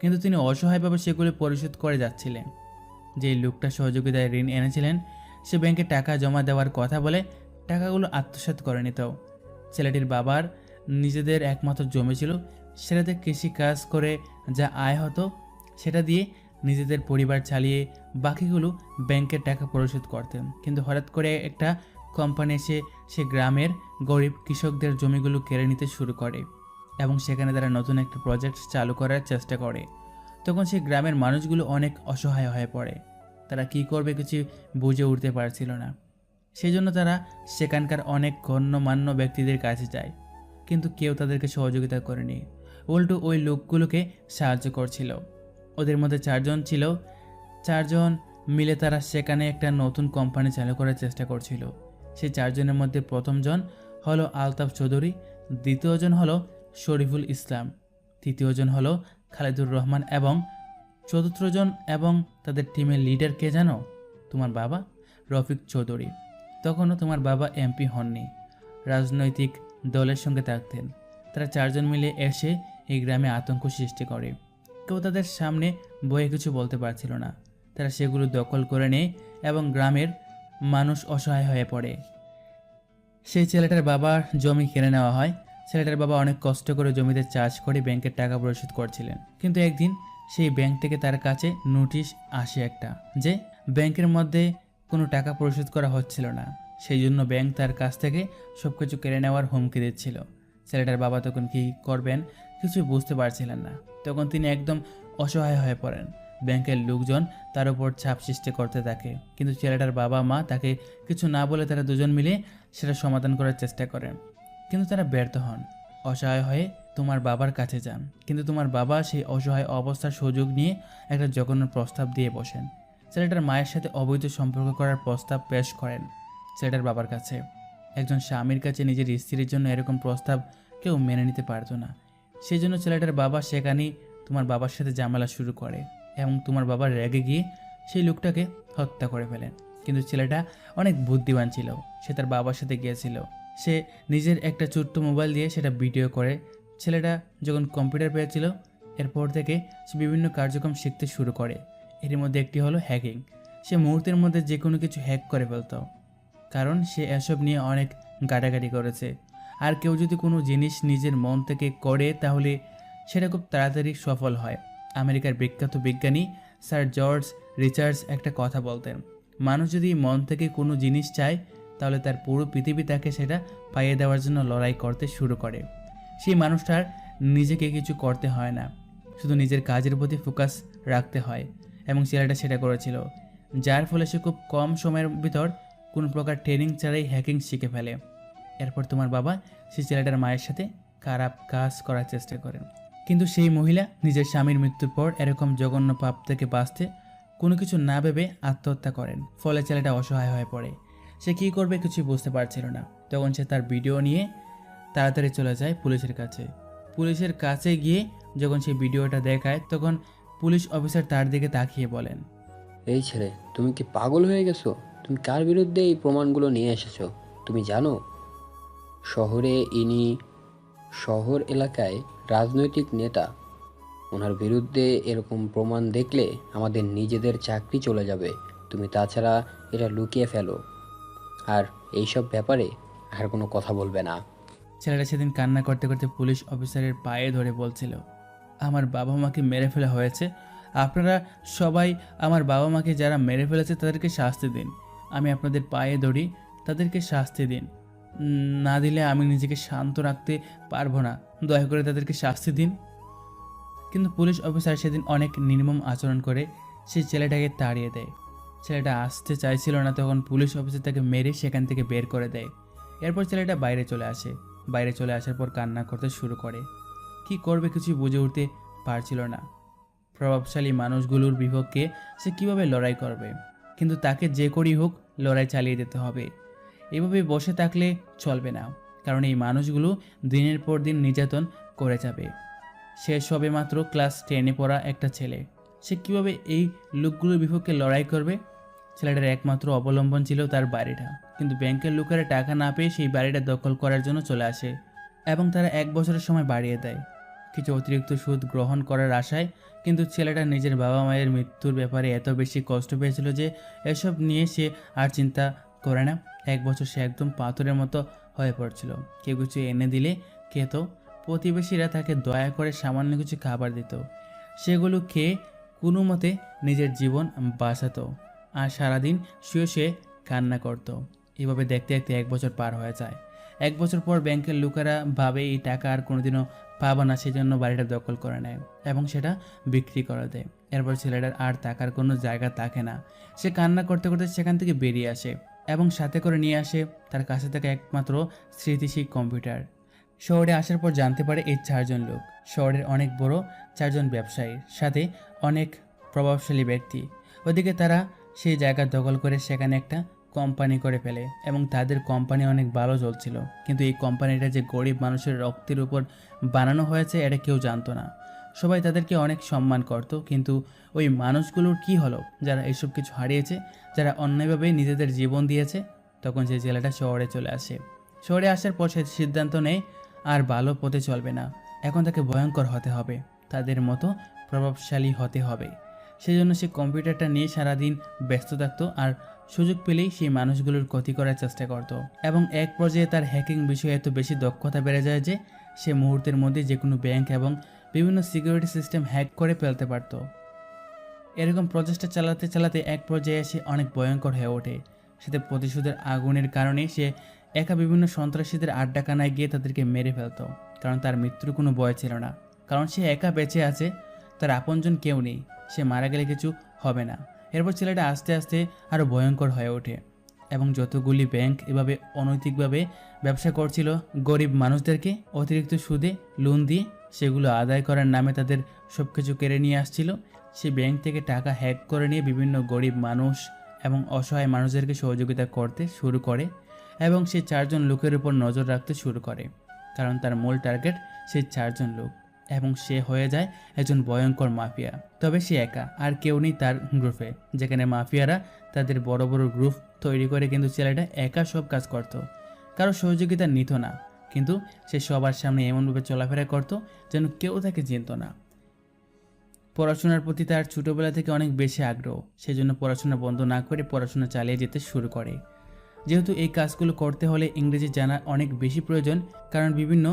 কিন্তু তিনি অসহায়ভাবে সেগুলো পরিশোধ করে যাচ্ছিলেন। যেই লোকটা সহযোগিতায় ঋণ এনেছিলেন সে ব্যাংকে টাকা জমা দেওয়ার কথা বলে টাকাগুলো আত্মসাৎ করে নিত। ছেলেটির বাবার নিজেদের একমাত্র জমি ছিল, সেটাতে কৃষি কাজ করে যা আয় হতো সেটা দিয়ে নিজেদের পরিবার চালিয়ে বাকিগুলো ব্যাংকের টাকা পরিশোধ করতেন। কিন্তু হঠাৎ করে একটা কোম্পানি এসে সে গ্রামের গরিব কৃষকদের জমিগুলো কেড়ে নিতে শুরু করে এবং সেখানে তারা নতুন একটা প্রজেক্ট চালু করার চেষ্টা করে। তখন সেই গ্রামের মানুষগুলো অনেক অসহায় হয়ে পড়ে। তারা কি করবে কিছু বুঝে উঠতে পারছিল না। সেই জন্য তারা সেখানকার অনেক গণ্যমান্য ব্যক্তিদের কাছে যায়, কিন্তু কেউ তাদেরকে সহযোগিতা করেনি, উল্টো ওই লোকগুলোকে সাহায্য করছিল। ওদের মধ্যে 4 জন ছিল। 4 জন মিলে তারা সেখানে একটা নতুন কোম্পানি চালু করার চেষ্টা করছিল। সেই 4 জনের মধ্যে প্রথম জন হলো আলতাফ চৌধুরী, দ্বিতীয় জন হলো শরীফুল ইসলাম, তৃতীয় জন হলো খালেদুর রহমান এবং চতুর্থ জন এবং তাদের টিমের লিডার কে জানো? তোমার বাবা রফিক চৌধুরী। তখনও তোমার বাবা এমপি হননি, রাজনৈতিক দলের সঙ্গে থাকতেন। তারা 4 জন মিলে এসে এই গ্রামে আতঙ্ক সৃষ্টি করে। কেউ তাদের সামনে বয়ে কিছু বলতে পারছিল না। তারা সেগুলো দখল করে নেয় এবং গ্রামের মানুষ অসহায় হয়ে পড়ে। সেই ছেলেটার বাবার জমি কিনে নেওয়া হয়। ছেলেটার বাবা অনেক কষ্ট করে জমিতে চাষ করে ব্যাংকের টাকা পরিশোধ করছিলেন, কিন্তু একদিন সেই ব্যাংক থেকে তার কাছে নোটিশ আসে একটা, যে ব্যাংকের মধ্যে কোনো টাকা পরিশোধ করা হচ্ছিল না। সেই জন্য ব্যাংক তার কাছ থেকে সব কিছু কেড়ে নেওয়ার হুমকি দিচ্ছিল। ছেলেটার বাবা তখন কী করবেন কিছু বুঝতে পারছিলেন না। তখন তিনি একদম অসহায় হয়ে পড়েন। ব্যাংকের লোকজন তার উপর চাপ সৃষ্টি করতে থাকে, কিন্তু ছেলেটার বাবা মা তাকে কিছু না বলে তারা দুজন মিলে সেটা সমাধান করার চেষ্টা করেন, কিন্তু তারা ব্যর্থ হন। অসহায় হয়ে তোমার বাবার কাছে যান, কিন্তু তোমার বাবা সেই অসহায় অবস্থার সুযোগ নিয়ে একটা জঘন্য প্রস্তাব দিয়ে বসেন। ছেলেটার মায়ের সাথে অবৈধ সম্পর্ক করার প্রস্তাব পেশ করেন ছেলেটার বাবার কাছে। একজন স্বামীর কাছে নিজের স্ত্রীর জন্য এরকম প্রস্তাব কেউ মেনে নিতে পারতো না। সেই জন্য ছেলেটার বাবা সেখানেই তোমার বাবার সাথে ঝামেলা শুরু করে এবং তোমার বাবা রেগে গিয়ে সেই লোকটাকে হত্যা করে ফেলেন। কিন্তু ছেলেটা অনেক বুদ্ধিমান ছিল, সে তার বাবার সাথে গিয়েছিল। সে নিজের একটা ছোট্ট মোবাইল দিয়ে সেটা ভিডিও করে। ছেলেটা যখন কম্পিউটার পেয়েছিল, এরপর থেকে সে বিভিন্ন কার্যক্রম শিখতে শুরু করে। এর মধ্যে একটি হলো হ্যাকিং। সে মুহূর্তের মধ্যে যে কোনো কিছু হ্যাক করে ফেলত, কারণ সে এসব নিয়ে অনেক গাটাগাটি করেছে। আর কেউ যদি কোনো জিনিস নিজের মন থেকে করে তাহলে সেটা খুব তাড়াতাড়ি সফল হয়। আমেরিকার বিখ্যাত বিজ্ঞানী স্যার জর্জ রিচার্ডস একটা কথা বলতেন, মানুষ যদি মন থেকে কোনো জিনিস চায় তাহলে তার পুরো পৃথিবী তাকে সেটা পাইয়ে দেওয়ার জন্য লড়াই করতে শুরু করে। সেই মানুষটার নিজেকে কিছু করতে হয় না, শুধু নিজের কাজের প্রতি ফোকাস রাখতে হয়। এবং ছেলেটা সেটা করেছিল, যার ফলে সে খুব কম সময়ের ভিতর কোনো প্রকার ট্রেনিং ছাড়াই হ্যাকিং শিখে ফেলে। এরপর তোমার বাবা সেই ছেলেটার মায়ের সাথে খারাপ কাজ করার চেষ্টা করেন, কিন্তু সেই মহিলা নিজের স্বামীর মৃত্যুর পর এরকম জঘন্য পাপ থেকে বাঁচতে কোনো কিছু না ভেবে আত্মহত্যা করেন। ফলে ছেলেটা অসহায় হয়ে পড়ে, সে কী করবে কিছুই বুঝতে পারছিল না। তখন সে তার ভিডিও নিয়ে তাড়াতাড়ি চলে যায় পুলিশের কাছে। পুলিশের কাছে গিয়ে যখন সেই ভিডিওটা দেখায়, তখন পুলিশ অফিসার তার দিকে তাকিয়ে বলেন, এই ছেলে, তুমি কি পাগল হয়ে গেছো? তুমি কার বিরুদ্ধে এই প্রমাণগুলো নিয়ে এসেছো তুমি জানো? শহর এলাকায় রাজনৈতিক নেতা, ওনার বিরুদ্ধে এরকম প্রমাণ দেখলে আমাদের নিজেদের চাকরি চলে যাবে। তুমি তাছাড়া এটা লুকিয়ে ফেলো, আর এইসব ব্যাপারে আর কোনো কথা বলবে না। ছেলেটা সেদিন কান্না করতে করতে পুলিশ অফিসারের পায়ে ধরে বলছিল, আমার বাবা মাকে মেরে ফেলা হয়েছে, আপনারা সবাই আমার বাবা মাকে যারা মেরে ফেলেছে তাদেরকে শাস্তি দিন। আমি আপনাদের পায়ে ধরি, তাদেরকে শাস্তি দিন, না দিলে আমি নিজেকে শান্ত রাখতে পারবো না, দয়া করে তাদেরকে শাস্তি দিন। কিন্তু পুলিশ অফিসার সেদিন অনেক নির্মম আচরণ করে সেই ছেলেটাকে তাড়িয়ে দেয়। ছেলেটা আসতে চাইছিল না, তখন পুলিশ অফিসার তাকে মেরে সেখান থেকে বের করে দেয়। এরপর ছেলেটা বাইরে চলে আসে। বাইরে চলে আসার পর কান্না করতে শুরু করে। কি করবে কিছুই বুঝে উঠতে পারছিল না। প্রভাবশালী মানুষগুলোর বিপক্ষে সে কিভাবে লড়াই করবে, কিন্তু তাকে যে করেই হোক লড়াই চালিয়ে যেতে হবে। এভাবে বসে থাকলে চলবে না, কারণ এই মানুষগুলো দিনের পর দিন নির্যাতন করে যাবে। সে সবে মাত্র ক্লাস 10-এ পড়া একটা ছেলে, সে কিভাবে এই লোকগুলোর বিপক্ষে লড়াই করবে? ছেলেটার একমাত্র অবলম্বন ছিল তার বাড়িটা, কিন্তু ব্যাংকের লোকেরা টাকা না পেয়ে সেই বাড়িটা দখল করার জন্য চলে আসে এবং তারা 1 বছরের সময় বাড়িয়ে দেয় কিছু অতিরিক্ত সুদ গ্রহণ করার আশায়। কিন্তু ছেলেটা নিজের বাবা মায়ের মৃত্যুর ব্যাপারে এত বেশি কষ্ট পেয়েছিল যে এসব নিয়ে সে আর চিন্তা করে না। 1 বছর সে একদম পাথরের মতো হয়ে পড়ছিল। কেউ কিছু এনে দিলে খেত, প্রতিবেশীরা তাকে দয়া করে সামান্য কিছু খাবার দিত, সেগুলো খেয়ে কোনো মতে নিজের জীবন বাঁচাতো আর সারাদিন শুয়ে শুয়ে কান্না করত। এভাবে দেখতে দেখতে 1 বছর পার হয়ে যায়। 1 বছর পর ব্যাংকের লোকেরা ভাবে এই টাকা আর কোনোদিনও পাবো না, সেজন্য বাড়িটা দখল করে নেয় এবং সেটা বিক্রি করে দেয়। এরপর ছেলেটার আর টাকার কোনো জায়গা থাকে না। সে কান্না করতে করতে সেখান থেকে বেরিয়ে আসে এবং সাথে করে নিয়ে আসে তার কাছে থাকা একমাত্র স্মৃতিশীল কম্পিউটার। শহরে আসার পর জানতে পারে এই 4 জন লোক শহরের অনেক বড় 4 জন ব্যবসায়ীর সাথে অনেক প্রভাবশালী ব্যক্তি। ওদিকে তারা সেই জায়গা দখল করে সেখানে একটা কোম্পানি করে ফেলে এবং তাদের কোম্পানি অনেক ভালো চলছিল। কিন্তু এই কোম্পানিটা যে গরিব মানুষের রক্তের উপর বানানো হয়েছে এটা কেউ জানতো না। সবাই তাদেরকে অনেক সম্মান করত, কিন্তু ওই মানুষগুলোর কি হলো যারা এইসব কিছু হারিয়েছে, যারা অন্যায়ভাবে নিজেদের জীবন দিয়েছে? তখন সেই ছেলেটা শহরে চলে আসে। শহরে আসার পর সে সিদ্ধান্ত নেয় আর ভালো পথে চলবে না, এখন তাকে ভয়ঙ্কর হতে হবে, তাদের মতো প্রভাবশালী হতে হবে। সেজন্য সে কম্পিউটারটা নিয়ে সারাদিন ব্যস্ত থাকতো আর সুযোগ পেলেই সেই মানুষগুলোর ক্ষতি করার চেষ্টা করত। এবং এক পর্যায়ে তার হ্যাকিং বিষয়ে এত বেশি দক্ষতা বেড়ে যায় যে সে মুহূর্তের মধ্যে যে কোনো ব্যাংক এবং বিভিন্ন সিকিউরিটি সিস্টেম হ্যাক করে ফেলতে পারত। এরকম প্রচেষ্টা চালাতে চালাতে এক পর্যায়ে সে অনেক ভয়ঙ্কর হয়ে ওঠে। সাথে প্রতিশোধের আগুনের কারণে সে একা বিভিন্ন সন্ত্রাসীদের আড্ডাখানায় গিয়ে তাদেরকে মেরে ফেলত, কারণ তার মৃত্যুর কোনো ভয় ছিল না, কারণ সে একা বেঁচে আছে, তার আপনজন কেউ নেই, সে মারা গেলে কিছু হবে না। এরপর ছেলেটা আস্তে আস্তে আরও ভয়ঙ্কর হয়ে ওঠে এবং যতগুলি ব্যাংক এভাবে অনৈতিকভাবে ব্যবসা করছিল গরিব মানুষদেরকে অতিরিক্ত সুদে লোন দিয়ে সেগুলো আদায় করার নামে তাদের সব কিছু কেড়ে নিয়ে আসছিল, সেই ব্যাংক থেকে টাকা হ্যাক করে নিয়ে বিভিন্ন গরিব মানুষ এবং অসহায় মানুষদেরকে সহযোগিতা করতে শুরু করে এবং সেই 4 জন লোকের উপর নজর রাখতে শুরু করে, কারণ তার মূল টার্গেট সেই 4 জন লোক এবং সে হয়ে যায় একজন ভয়ঙ্কর মাফিয়া। তবে সে একা, আর কেউ নেই তার গ্রুপে, যেখানে মাফিয়ারা তাদের বড় বড় গ্রুপ তৈরি করে, কিন্তু ছেলেটা একা সব কাজ করত, কারো সহযোগিতা নিত না, কিন্তু সে সবার সামনে এমনভাবে চলাফেরা করত যেন কেউ তাকে চিনত না। পড়াশোনার প্রতি তার ছোটোবেলা থেকে অনেক বেশি আগ্রহ, সেজন্য পড়াশোনা বন্ধ না করে পড়াশোনা চালিয়ে যেতে শুরু করে। যেহেতু এই কাজগুলো করতে হলে ইংরেজি জানা অনেক বেশি প্রয়োজন, কারণ বিভিন্ন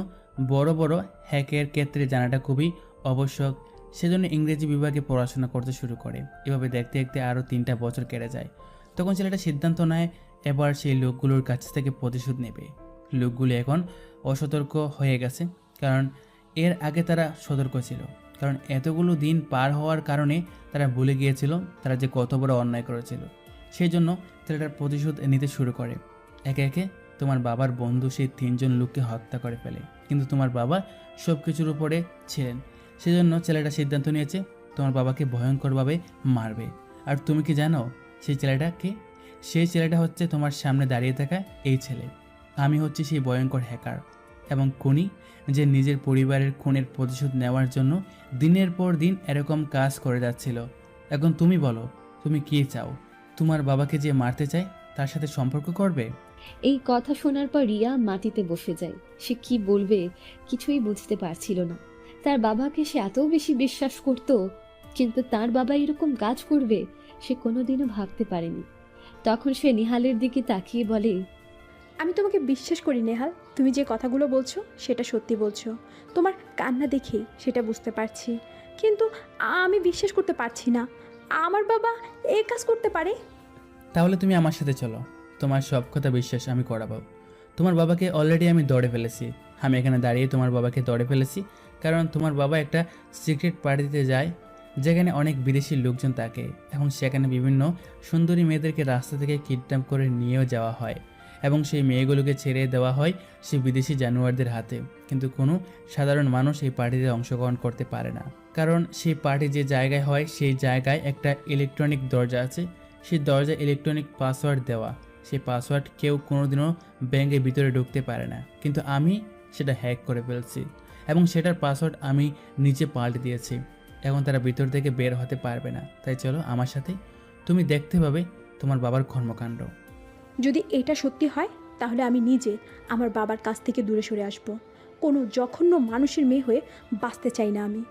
বড় বড় হ্যাকের ক্ষেত্রে জানাটা খুবই আবশ্যক, সেজন্য ইংরেজি বিভাগে পড়াশোনা করতে শুরু করে। এভাবে দেখতে দেখতে আরও 3টা বছর কেটে যায়। তখন ছেলেটা সিদ্ধান্ত নেয় এবার সেই লোকগুলোর কাছ থেকে প্রতিশোধ নেবে। লোকগুলো এখন অসতর্ক হয়ে গেছে, কারণ এর আগে তারা সতর্ক ছিল, কারণ এতগুলো দিন পার হওয়ার কারণে তারা ভুলে গিয়েছিল তারা যে কত বড় অন্যায় করেছিল। সেই জন্য ছেলেটার প্রতিশোধ নিতে শুরু করে। একে একে তোমার বাবার বন্ধু সেই 3 জন লোককে হত্যা করে ফেলে, কিন্তু তোমার বাবা সব কিছুর উপরে ছিলেন, সেজন্য ছেলেটা সিদ্ধান্ত নিয়েছে তোমার বাবাকে ভয়ঙ্করভাবে মারবে। আর তুমি কি জানো সেই ছেলেটা কে? সেই ছেলেটা হচ্ছে তোমার সামনে দাঁড়িয়ে থাকা এই ছেলে। আমি হচ্ছি সেই ভয়ঙ্কর হ্যাকার এবং খুনি, যে নিজের পরিবারের খুনের প্রতিশোধ নেওয়ার জন্য দিনের পর দিন এরকম কাজ করে যাচ্ছিল। এখন তুমি বলো, তুমি কি চাও? তোমার বাবাকে যে মারতে চায় তার সাথে সম্পর্ক করবে? এই কথা শোনার পর রিয়া মাটিতে বসে যায়। সে কি বলবে কিছুই বুঝতে পারছিল না। তার বাবাকে সে এত বেশি বিশ্বাস করত, কিন্তু তার বাবা এরকম কাজ করবে সে কোনোদিনও ভাবতে পারেনি। তখন সে নিহালের দিকে তাকিয়ে বলে, আমি তোমাকে বিশ্বাস করি নেহাল, তুমি যে কথাগুলো বলছো সেটা সত্যি বলছো। তোমার কান্না দেখেই সেটা বুঝতে পারছি, কিন্তু আমি বিশ্বাস করতে পারছি না আমার বাবা এই কাজ করতে পারে। তাহলে তুমি আমার সাথে চলো, তোমার সব কথা বিশ্বাস আমি করাবো। তোমার বাবাকে অলরেডি আমি দৌড়ে ফেলেছি। আমি এখানে দাঁড়িয়ে তোমার বাবাকে দৌড়ে ফেলেছি, কারণ তোমার বাবা একটা সিক্রেট পার্টিতে যায় যেখানে অনেক বিদেশি লোকজন থাকে এবং সেখানে বিভিন্ন সুন্দরী মেয়েদেরকে রাস্তা থেকে কিডন্যাপ করে নিয়েও যাওয়া হয় এবং সেই মেয়েগুলোকে ছেড়ে দেওয়া হয় সেই বিদেশি জানোয়ারদের হাতে। কিন্তু কোনো সাধারণ মানুষ এই পার্টিতে অংশগ্রহণ করতে পারে না, কারণ সেই পার্টি যে জায়গায় হয় সেই জায়গায় একটা ইলেকট্রনিক দরজা আছে, সেই দরজা ইলেকট্রনিক পাসওয়ার্ড দেওয়া। সেই পাসওয়ার্ড কেউ কোনোদিনও ব্যাংকের ভিতরে ঢুকতে পারে না, কিন্তু আমি সেটা হ্যাক করে ফেলছি এবং সেটার পাসওয়ার্ড আমি নিচে পাল্টে দিয়েছি। এখন তারা ভিতর থেকে বের হতে পারবে না। তাই চলো আমার সাথে, তুমি দেখতে পাবে তোমার বাবার কর্মকাণ্ড। যদি এটা সত্যি হয় তাহলে আমি নিজে আমার বাবার কাছ থেকে দূরে সরে আসব। কোনো জঘন্য মানুষের মেয়ে হয়ে বাঁচতে চাই না আমি।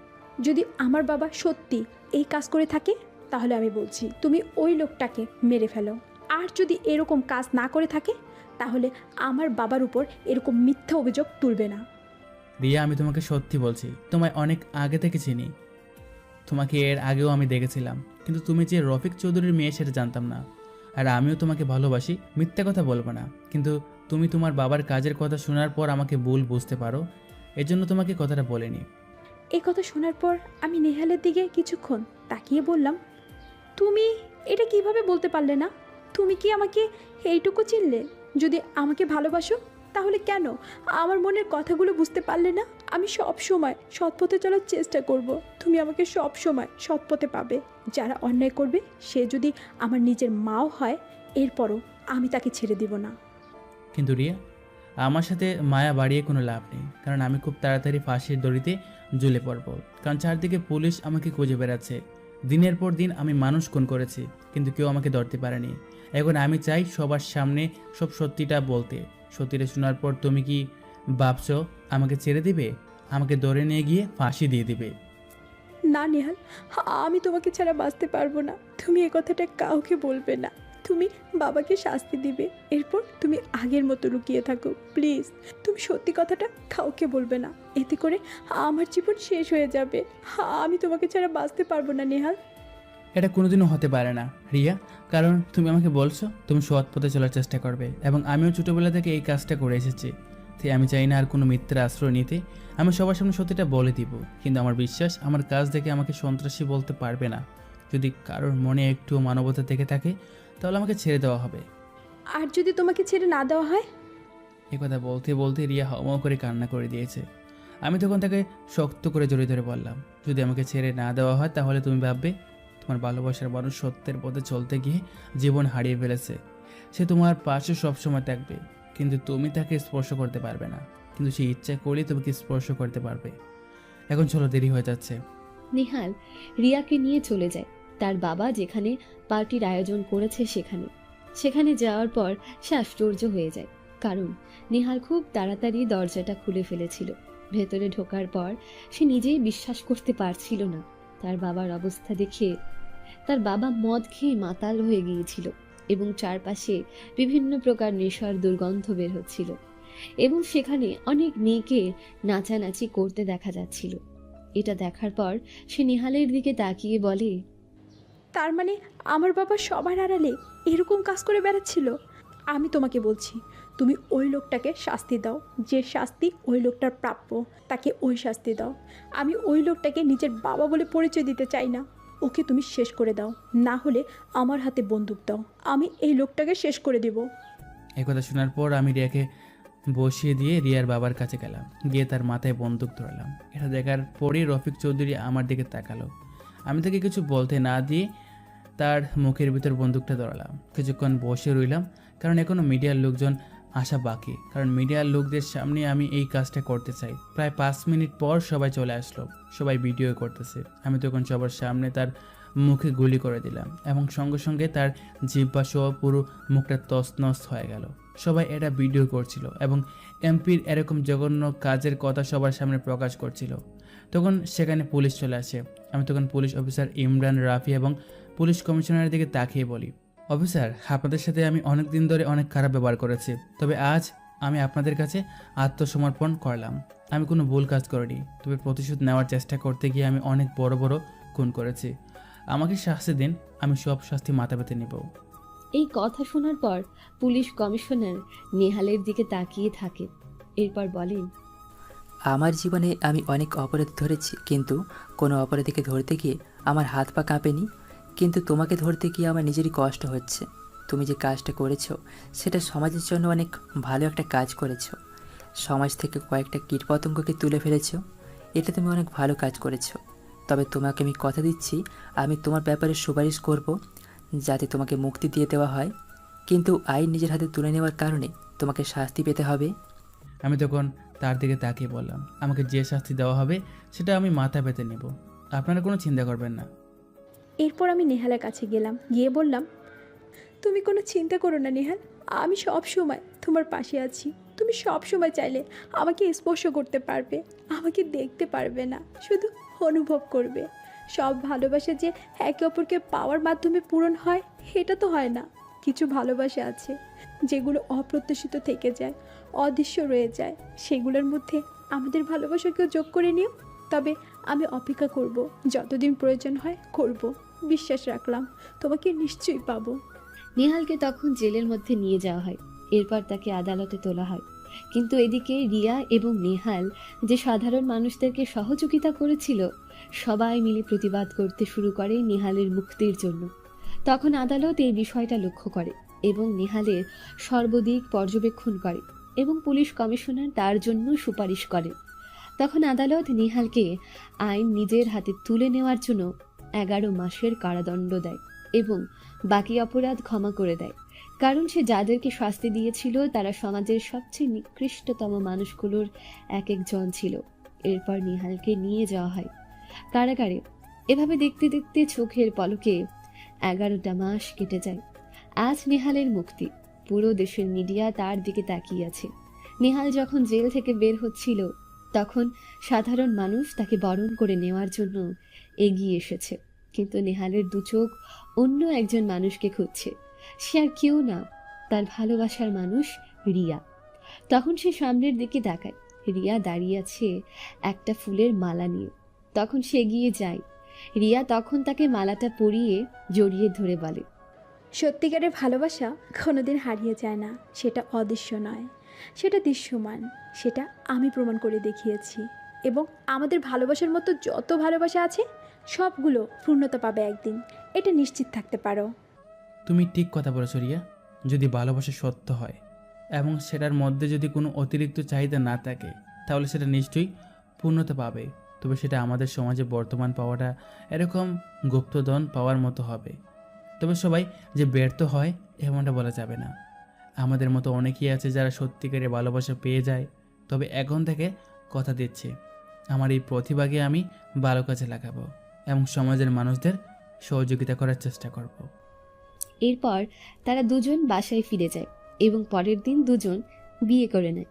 যদি আমার বাবা সত্যি এই কাজ করে থাকে তাহলে আমি বলছি তুমি ওই লোকটাকে মেরে ফেলো, আর যদি এরকম কাজ না করে থাকে তাহলে আমার বাবার উপর এরকম মিথ্যা অভিযোগ তুলবে না। রিয়া, আমি তোমাকে সত্যি বলছি, তোমায় অনেক আগে থেকে চিনি। তোমাকে এর আগেও আমি দেখেছিলাম, কিন্তু তুমি যে রফিক চৌধুরীর মেয়ে সেটা জানতাম না। আর আমিও তোমাকে ভালোবাসি, মিথ্যা কথা বলবো না, কিন্তু তুমি তোমার বাবার কাজের কথা শোনার পর আমাকে ভুল বুঝতে পারো, এজন্য তোমাকে কথাটা বলিনি। এই কথা শোনার পর আমি নেহালের দিকে কিছুক্ষণ তাকিয়ে বললাম, তুমি এটা কিভাবে বলতে পারলে না? তুমি কি আমাকে এইটুকু চিনলে? যদি আমাকে ভালোবাসো তাহলে কেন আমার মনের কথাগুলো বুঝতে পারলে না? আমি সব সময় সৎ পথে চলার চেষ্টা করব, তুমি আমাকে সব সময় সৎ পথে পাবে। যারা অন্যায় করবে সে যদি আমার নিজের মাও হয় এরপরও আমি তাকে ছেড়ে দিব না। কিন্তু রিয়া, আমার সাথে মায়া বাড়িয়ে কোনো লাভ নেই, কারণ আমি খুব তাড়াতাড়ি ফাঁসির দড়িতে ঝুলে পড়বো, কারণ চারদিকে পুলিশ আমাকে খুঁজে বেড়াচ্ছে। দিনের পর দিন আমি মানুষ খুন করেছি, কিন্তু কেউ আমাকে ধরতে পারেনি। এখন আমি চাই সবার সামনে সব সত্যিটা বলতে। সত্যিটা শোনার পর তুমি কি ভাবছো আমাকে ছেড়ে দিবে? আমাকে ধরে নিয়ে গিয়ে ফাঁসি দিয়ে দিবে? না নেহাল, আমি তোমাকে ছাড়া বাঁচতে পারবো না। তুমি এ কথাটা কাউকে বলবে না। তুমি বাবাকে শাস্তি দিবে, এরপর তুমি আগের মতো লুকিয়ে থাকো প্লিজ। তুমি সত্যি কথাটা কাউকে বলবে না, এতে করে আমার জীবন শেষ হয়ে যাবে। আমি তোমাকে ছাড়া বাঁচতে পারবো না নেহাল। এটা কোনোদিনও হতে পারে না রিয়া, কারণ তুমি আমাকে বলছো তুমি সৎ পথে চলার চেষ্টা করবে, এবং আমিও ছোটোবেলা থেকে এই কাজটা করে এসেছি। তাই আমি চাই না আর কোনো মিথ্যার আশ্রয় নিতে। আমি সবার সামনে সত্যিটা বলে দিব, কিন্তু আমার বিশ্বাস আমার কাজ দেখে আমাকে সন্ত্রাসী বলতে পারবে না। যদি কারোর মনে একটু মানবতা থেকে থাকে তাহলে আমাকে ছেড়ে দেওয়া হবে। আর যদি তোমাকে ছেড়ে না দেওয়া হয়? এ কথা বলতে বলতে রিয়া হাউমাউ করে কান্না করে দিয়েছে। আমি তখন তাকে শক্ত করে জড়িয়ে ধরে বললাম, যদি আমাকে ছেড়ে না দেওয়া হয় তাহলে তুমি ভাববে তোমার ভালোবাসার মানুষ সত্যের পথে চলতে গিয়ে জীবন হারিয়ে ফেলেছে। সে তোমার পাশে সবসময় থাকবে, কিন্তু তুমি তাকে স্পর্শ করতে পারবে না। কিন্তু সে ইচ্ছা করলেই তোমাকে স্পর্শ করতে পারবে। এখন চলো, দেরি হয়ে যাচ্ছে। নিহাল রিয়াকে নিয়ে চলে যায় তার বাবা যেখানে পার্টির আয়োজন করেছে সেখানে যাওয়ার পর সে আশ্চর্য হয়ে যায়, কারণ নিহাল খুব তাড়াতাড়ি দরজাটা খুলে ফেলেছিল। ভেতরে ঢোকার পর সে নিজেই বিশ্বাস করতে পারছিল না তার বাবার অবস্থা দেখে। তার বাবা মদ খেয়ে মাতাল হয়ে গিয়েছিল এবং চারপাশে বিভিন্ন প্রকার নেশার দুর্গন্ধ বের হচ্ছিল এবং সেখানে অনেক মেয়েকে নাচানাচি করতে দেখা যাচ্ছিল। এটা দেখার পর সে নিহালের দিকে তাকিয়ে বলে, তার মানে আমার বাবা সবার আড়ালে এরকম কাজ করে বেড়াচ্ছিল? আমি তোমাকে বলছি, তুমি ওই লোকটাকে শাস্তি দাও, যে শাস্তি ওই লোকটার প্রাপ্য, তাকে ওই শাস্তি দাও। আমি ওই লোকটাকে নিজের বাবা বলে পরিচয় দিতে চাই না। ওকে তুমি শেষ করে দাও, না হলে আমার হাতে বন্দুক দাও, আমি এই লোকটাকে শেষ করে দেব। এই কথা শোনার পর আমি রিয়াকে বসিয়ে দিয়ে রিয়ার বাবার কাছে গেলাম, গিয়ে তার মাথায় বন্দুক ধরালাম। এটা দেখার পরেই রফিক চৌধুরী আমার দিকে তাকালো। আমি তাকে কিছু বলতে না দিয়ে তার মুখের ভিতর বন্দুকটা ধরালাম। কিছুক্ষণ বসে রইলাম, কারণ এখনও মিডিয়ার লোকজন আসা বাকি, কারণ মিডিয়ার লোকদের সামনে আমি এই কাজটা করতে চাই। প্রায় 5 মিনিট পর সবাই চলে আসলো, সবাই ভিডিও করতেছে। আমি তখন সবার সামনে তার মুখে গুলি করে দিলাম এবং সঙ্গে সঙ্গে তার জিহ্বা সহ পুরো মুখটা তছনছ হয়ে গেল। সবাই এটা ভিডিও করছিল এবং এমপির এরকম জঘন্য কাজের কথা সবার সামনে প্রকাশ করছিল। তখন সেখানে পুলিশ চলে আসে। আমি তখন পুলিশ অফিসার ইমরান, রাফি এবং পুলিশ কমিশনারের দিকে তাকিয়ে বলি, অফিসার, আপনাদের সাথে আমি অনেক দিন ধরে অনেক খারাপ ব্যবহার করেছি, তবে আজ আমি আপনাদের কাছে আত্মসমর্পণ করলাম। আমি কোনো ভুল কাজ করিনি, তবে প্রতিশোধ নেওয়ার চেষ্টা করতে গিয়ে আমি অনেক বড় বড় খুন করেছি। আমাকে শাস্তি দিন, আমি সব শাস্তি মাথা পেতে নেব। এই কথা শোনার পর পুলিশ কমিশনার নেহালের দিকে তাকিয়ে থাকে, এরপর বলেন, আমার জীবনে আমি অনেক অপরাধ ধরেছি, কিন্তু কোনো অপরাধীকে ধরতে গিয়ে আমার হাত পা কাঁপেনি। কিন্তু তোমাকে ধরতে গিয়ে আমার নিজেরই কষ্ট হচ্ছে। তুমি যে কাজটা করেছো সেটা সমাজের জন্য অনেক ভালো একটা কাজ করেছো। সমাজ থেকে কয়েকটা কীটপতঙ্গকে তুলে ফেলেছো, এটা তুমি অনেক ভালো কাজ করেছো। তবে তোমাকে আমি কথা দিচ্ছি, আমি তোমার ব্যাপারে সুপারিশ করব যাতে তোমাকে মুক্তি দিয়ে দেওয়া হয়, কিন্তু আইন নিজের হাতে তুলে নেওয়ার কারণে তোমাকে শাস্তি পেতে হবে। আমি তখন তার দিকে তাকিয়ে বললাম, আমাকে যে শাস্তি দেওয়া হবে সেটা আমি মাথা পেতে নেব, আপনারা কোনো চিন্তা করবেন না। এরপর আমি নেহালের কাছে গেলাম, গিয়ে বললাম, তুমি কোনো চিন্তা করো না নেহাল, আমি সব সময় তোমার পাশে আছি। তুমি সব সময় চাইলে আমাকে স্পর্শ করতে পারবে, আমাকে দেখতে পারবে না, শুধু অনুভব করবে। সব ভালোবাসা যে একে অপরকে পাওয়ার মাধ্যমে পূরণ হয় এটা তো হয় না। কিছু ভালোবাসা আছে যেগুলো অপ্রত্যাশিত থেকে যায়, অদৃশ্য রয়ে যায়। সেগুলোর মধ্যে আমাদের ভালোবাসাকেও যোগ করে নিও। তবে আমি অপেক্ষা করব, যতদিন প্রয়োজন হয় করব। বিশ্বাস রাখলাম তোমাকে নিশ্চয়ই পাবো। নেহালকে তখন জেলের মধ্যে নিয়ে যাওয়া হয়, এরপর তাকে আদালতে তোলা হয়। কিন্তু এদিকে রিয়া এবং নেহাল যে সাধারণ মানুষদেরকে সহযোগিতা করেছিল, সবাই মিলে প্রতিবাদ করতে শুরু করে নেহালের মুক্তির জন্য। তখন আদালত এই বিষয়টা লক্ষ্য করে এবং নেহালের সর্বদিক পর্যবেক্ষণ করে এবং পুলিশ কমিশনার তার জন্য সুপারিশ করে। তখন আদালত নেহালকে আইন নিজের হাতে তুলে নেওয়ার জন্য 11 মাসের কারাদণ্ড দেয় এবং বাকি অপরাধ ক্ষমা করে দেয়, কারণ সে যাদেরকে শাস্তি দিয়েছিল তারা সমাজের সবচেয়ে নিকৃষ্টতম মানুষগুলোর এক একজন ছিল। এরপর নেহালকে নিয়ে যাওয়া হয় কারাগারে। এভাবে দেখতে দেখতে চোখের পলকে 11টা মাস কেটে যায়। আজ নেহালের মুক্তি, পুরো দেশের মিডিয়া তার দিকে তাকিয়ে আছে। নেহাল যখন জেল থেকে বের হচ্ছিল তখন সাধারণ মানুষ তাকে বরণ করে নেওয়ার জন্য এগিয়ে এসেছে, কিন্তু নেহালের দু চোখ অন্য একজন মানুষকে খুঁজছে। সে আর কেউ না, তার ভালোবাসার মানুষ রিয়া। তখন সে সামনের দিকে তাকায়, রিয়া দাঁড়িয়ে আছে একটা ফুলের মালা নিয়ে। তখন সে এগিয়ে যায়, রিয়া তখন তাকে মালাটা পরিয়ে জড়িয়ে ধরে বলে, সত্যিকারের ভালোবাসা কোনোদিন হারিয়ে যায় না, সেটা অদৃশ্য নয়, সেটা দৃশ্যমান। সেটা আমি প্রমাণ করে দেখিয়েছি। এবং আমাদের ভালোবাসার মতো যত ভালোবাসা আছে সবগুলো পূর্ণতা পাবে একদিন, এটা নিশ্চিত থাকতে পারো। তুমি ঠিক কথা বলেছো রিয়া, যদি ভালোবাসা সত্য হয় এবং সেটার মধ্যে যদি কোনো অতিরিক্ত চাহিদা না থাকে, তাহলে সেটা নিশ্চয়ই পূর্ণতা পাবে। তবে সেটা আমাদের সমাজে বর্তমান পাওয়াটা এরকম গুপ্তধন পাওয়ার মতো হবে। তবে সবাই যে ব্যর্থ হয় এমনটা বলা যাবে না। আমাদের মতো অনেকেই আছে যারা সত্যিকারের ভালোবাসা পেয়ে যায়। তবে এখন থেকে কথা দিচ্ছি, আমার এই প্রতিভাকে আমি ভালো কাজে লাগাবো এবং সমাজের মানুষদের সহযোগিতা করার চেষ্টা করব। এরপর তারা দুজন বাসায় ফিরে যায় এবং পরের দিন দুজন বিয়ে করে নেয়।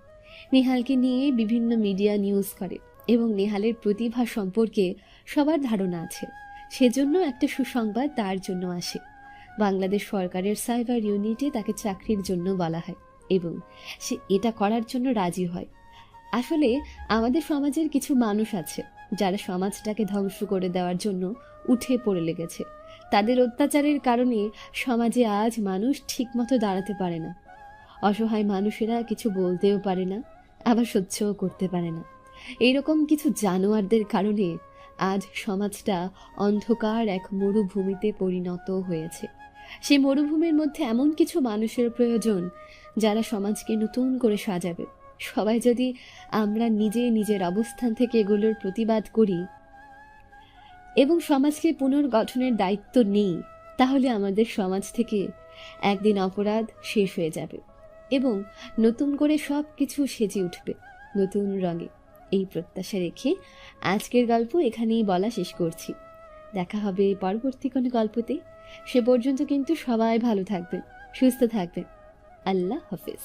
নেহালকে নিয়ে বিভিন্ন মিডিয়া নিউজ করে এবং নেহালের প্রতিভা সম্পর্কে সবার ধারণা আছে। সেজন্য একটা সুসংবাদ তার জন্য আসে। বাংলাদেশ সরকারের সাইবার ইউনিটে তাকে চাকরির জন্য বলা হয় এবং সে এটা করার জন্য রাজি হয়। আসলে আমাদের সমাজের কিছু মানুষ আছে যারা সমাজটাকে ধ্বংস করে দেওয়ার জন্য উঠে পড়ে লেগেছে। তাদের অত্যাচারের কারণে সমাজে আজ মানুষ ঠিকমতো দাঁড়াতে পারে না। অসহায় মানুষেরা কিছু বলতেও পারে না, আবার সহ্যও করতে পারে না। এইরকম কিছু জানোয়ারদের কারণে আজ সমাজটা অন্ধকার এক মরুভূমিতে পরিণত হয়েছে। সেই মরুভূমির মধ্যে এমন কিছু মানুষের প্রয়োজন যারা সমাজকে নতুন করে সাজাবে। সবাই যদি আমরা নিজের অবস্থান থেকে এগুলোর প্রতিবাদ করি এবং সমাজকে পুনর্গঠনের দায়িত্ব নিই, তাহলে আমাদের সমাজ থেকে একদিন অপরাধ শেষ হয়ে যাবে এবং নতুন করে সব কিছু সেজে উঠবে নতুন রঙে। এই প্রত্যাশা রেখে আজকের গল্প এখানেই বলা শেষ করছি। দেখা হবে পরবর্তী কোনো গল্পতে। সে পর্যন্ত কিন্তু সবাই ভালো থাকবেন, সুস্থ থাকবেন। আল্লাহ হাফেজ।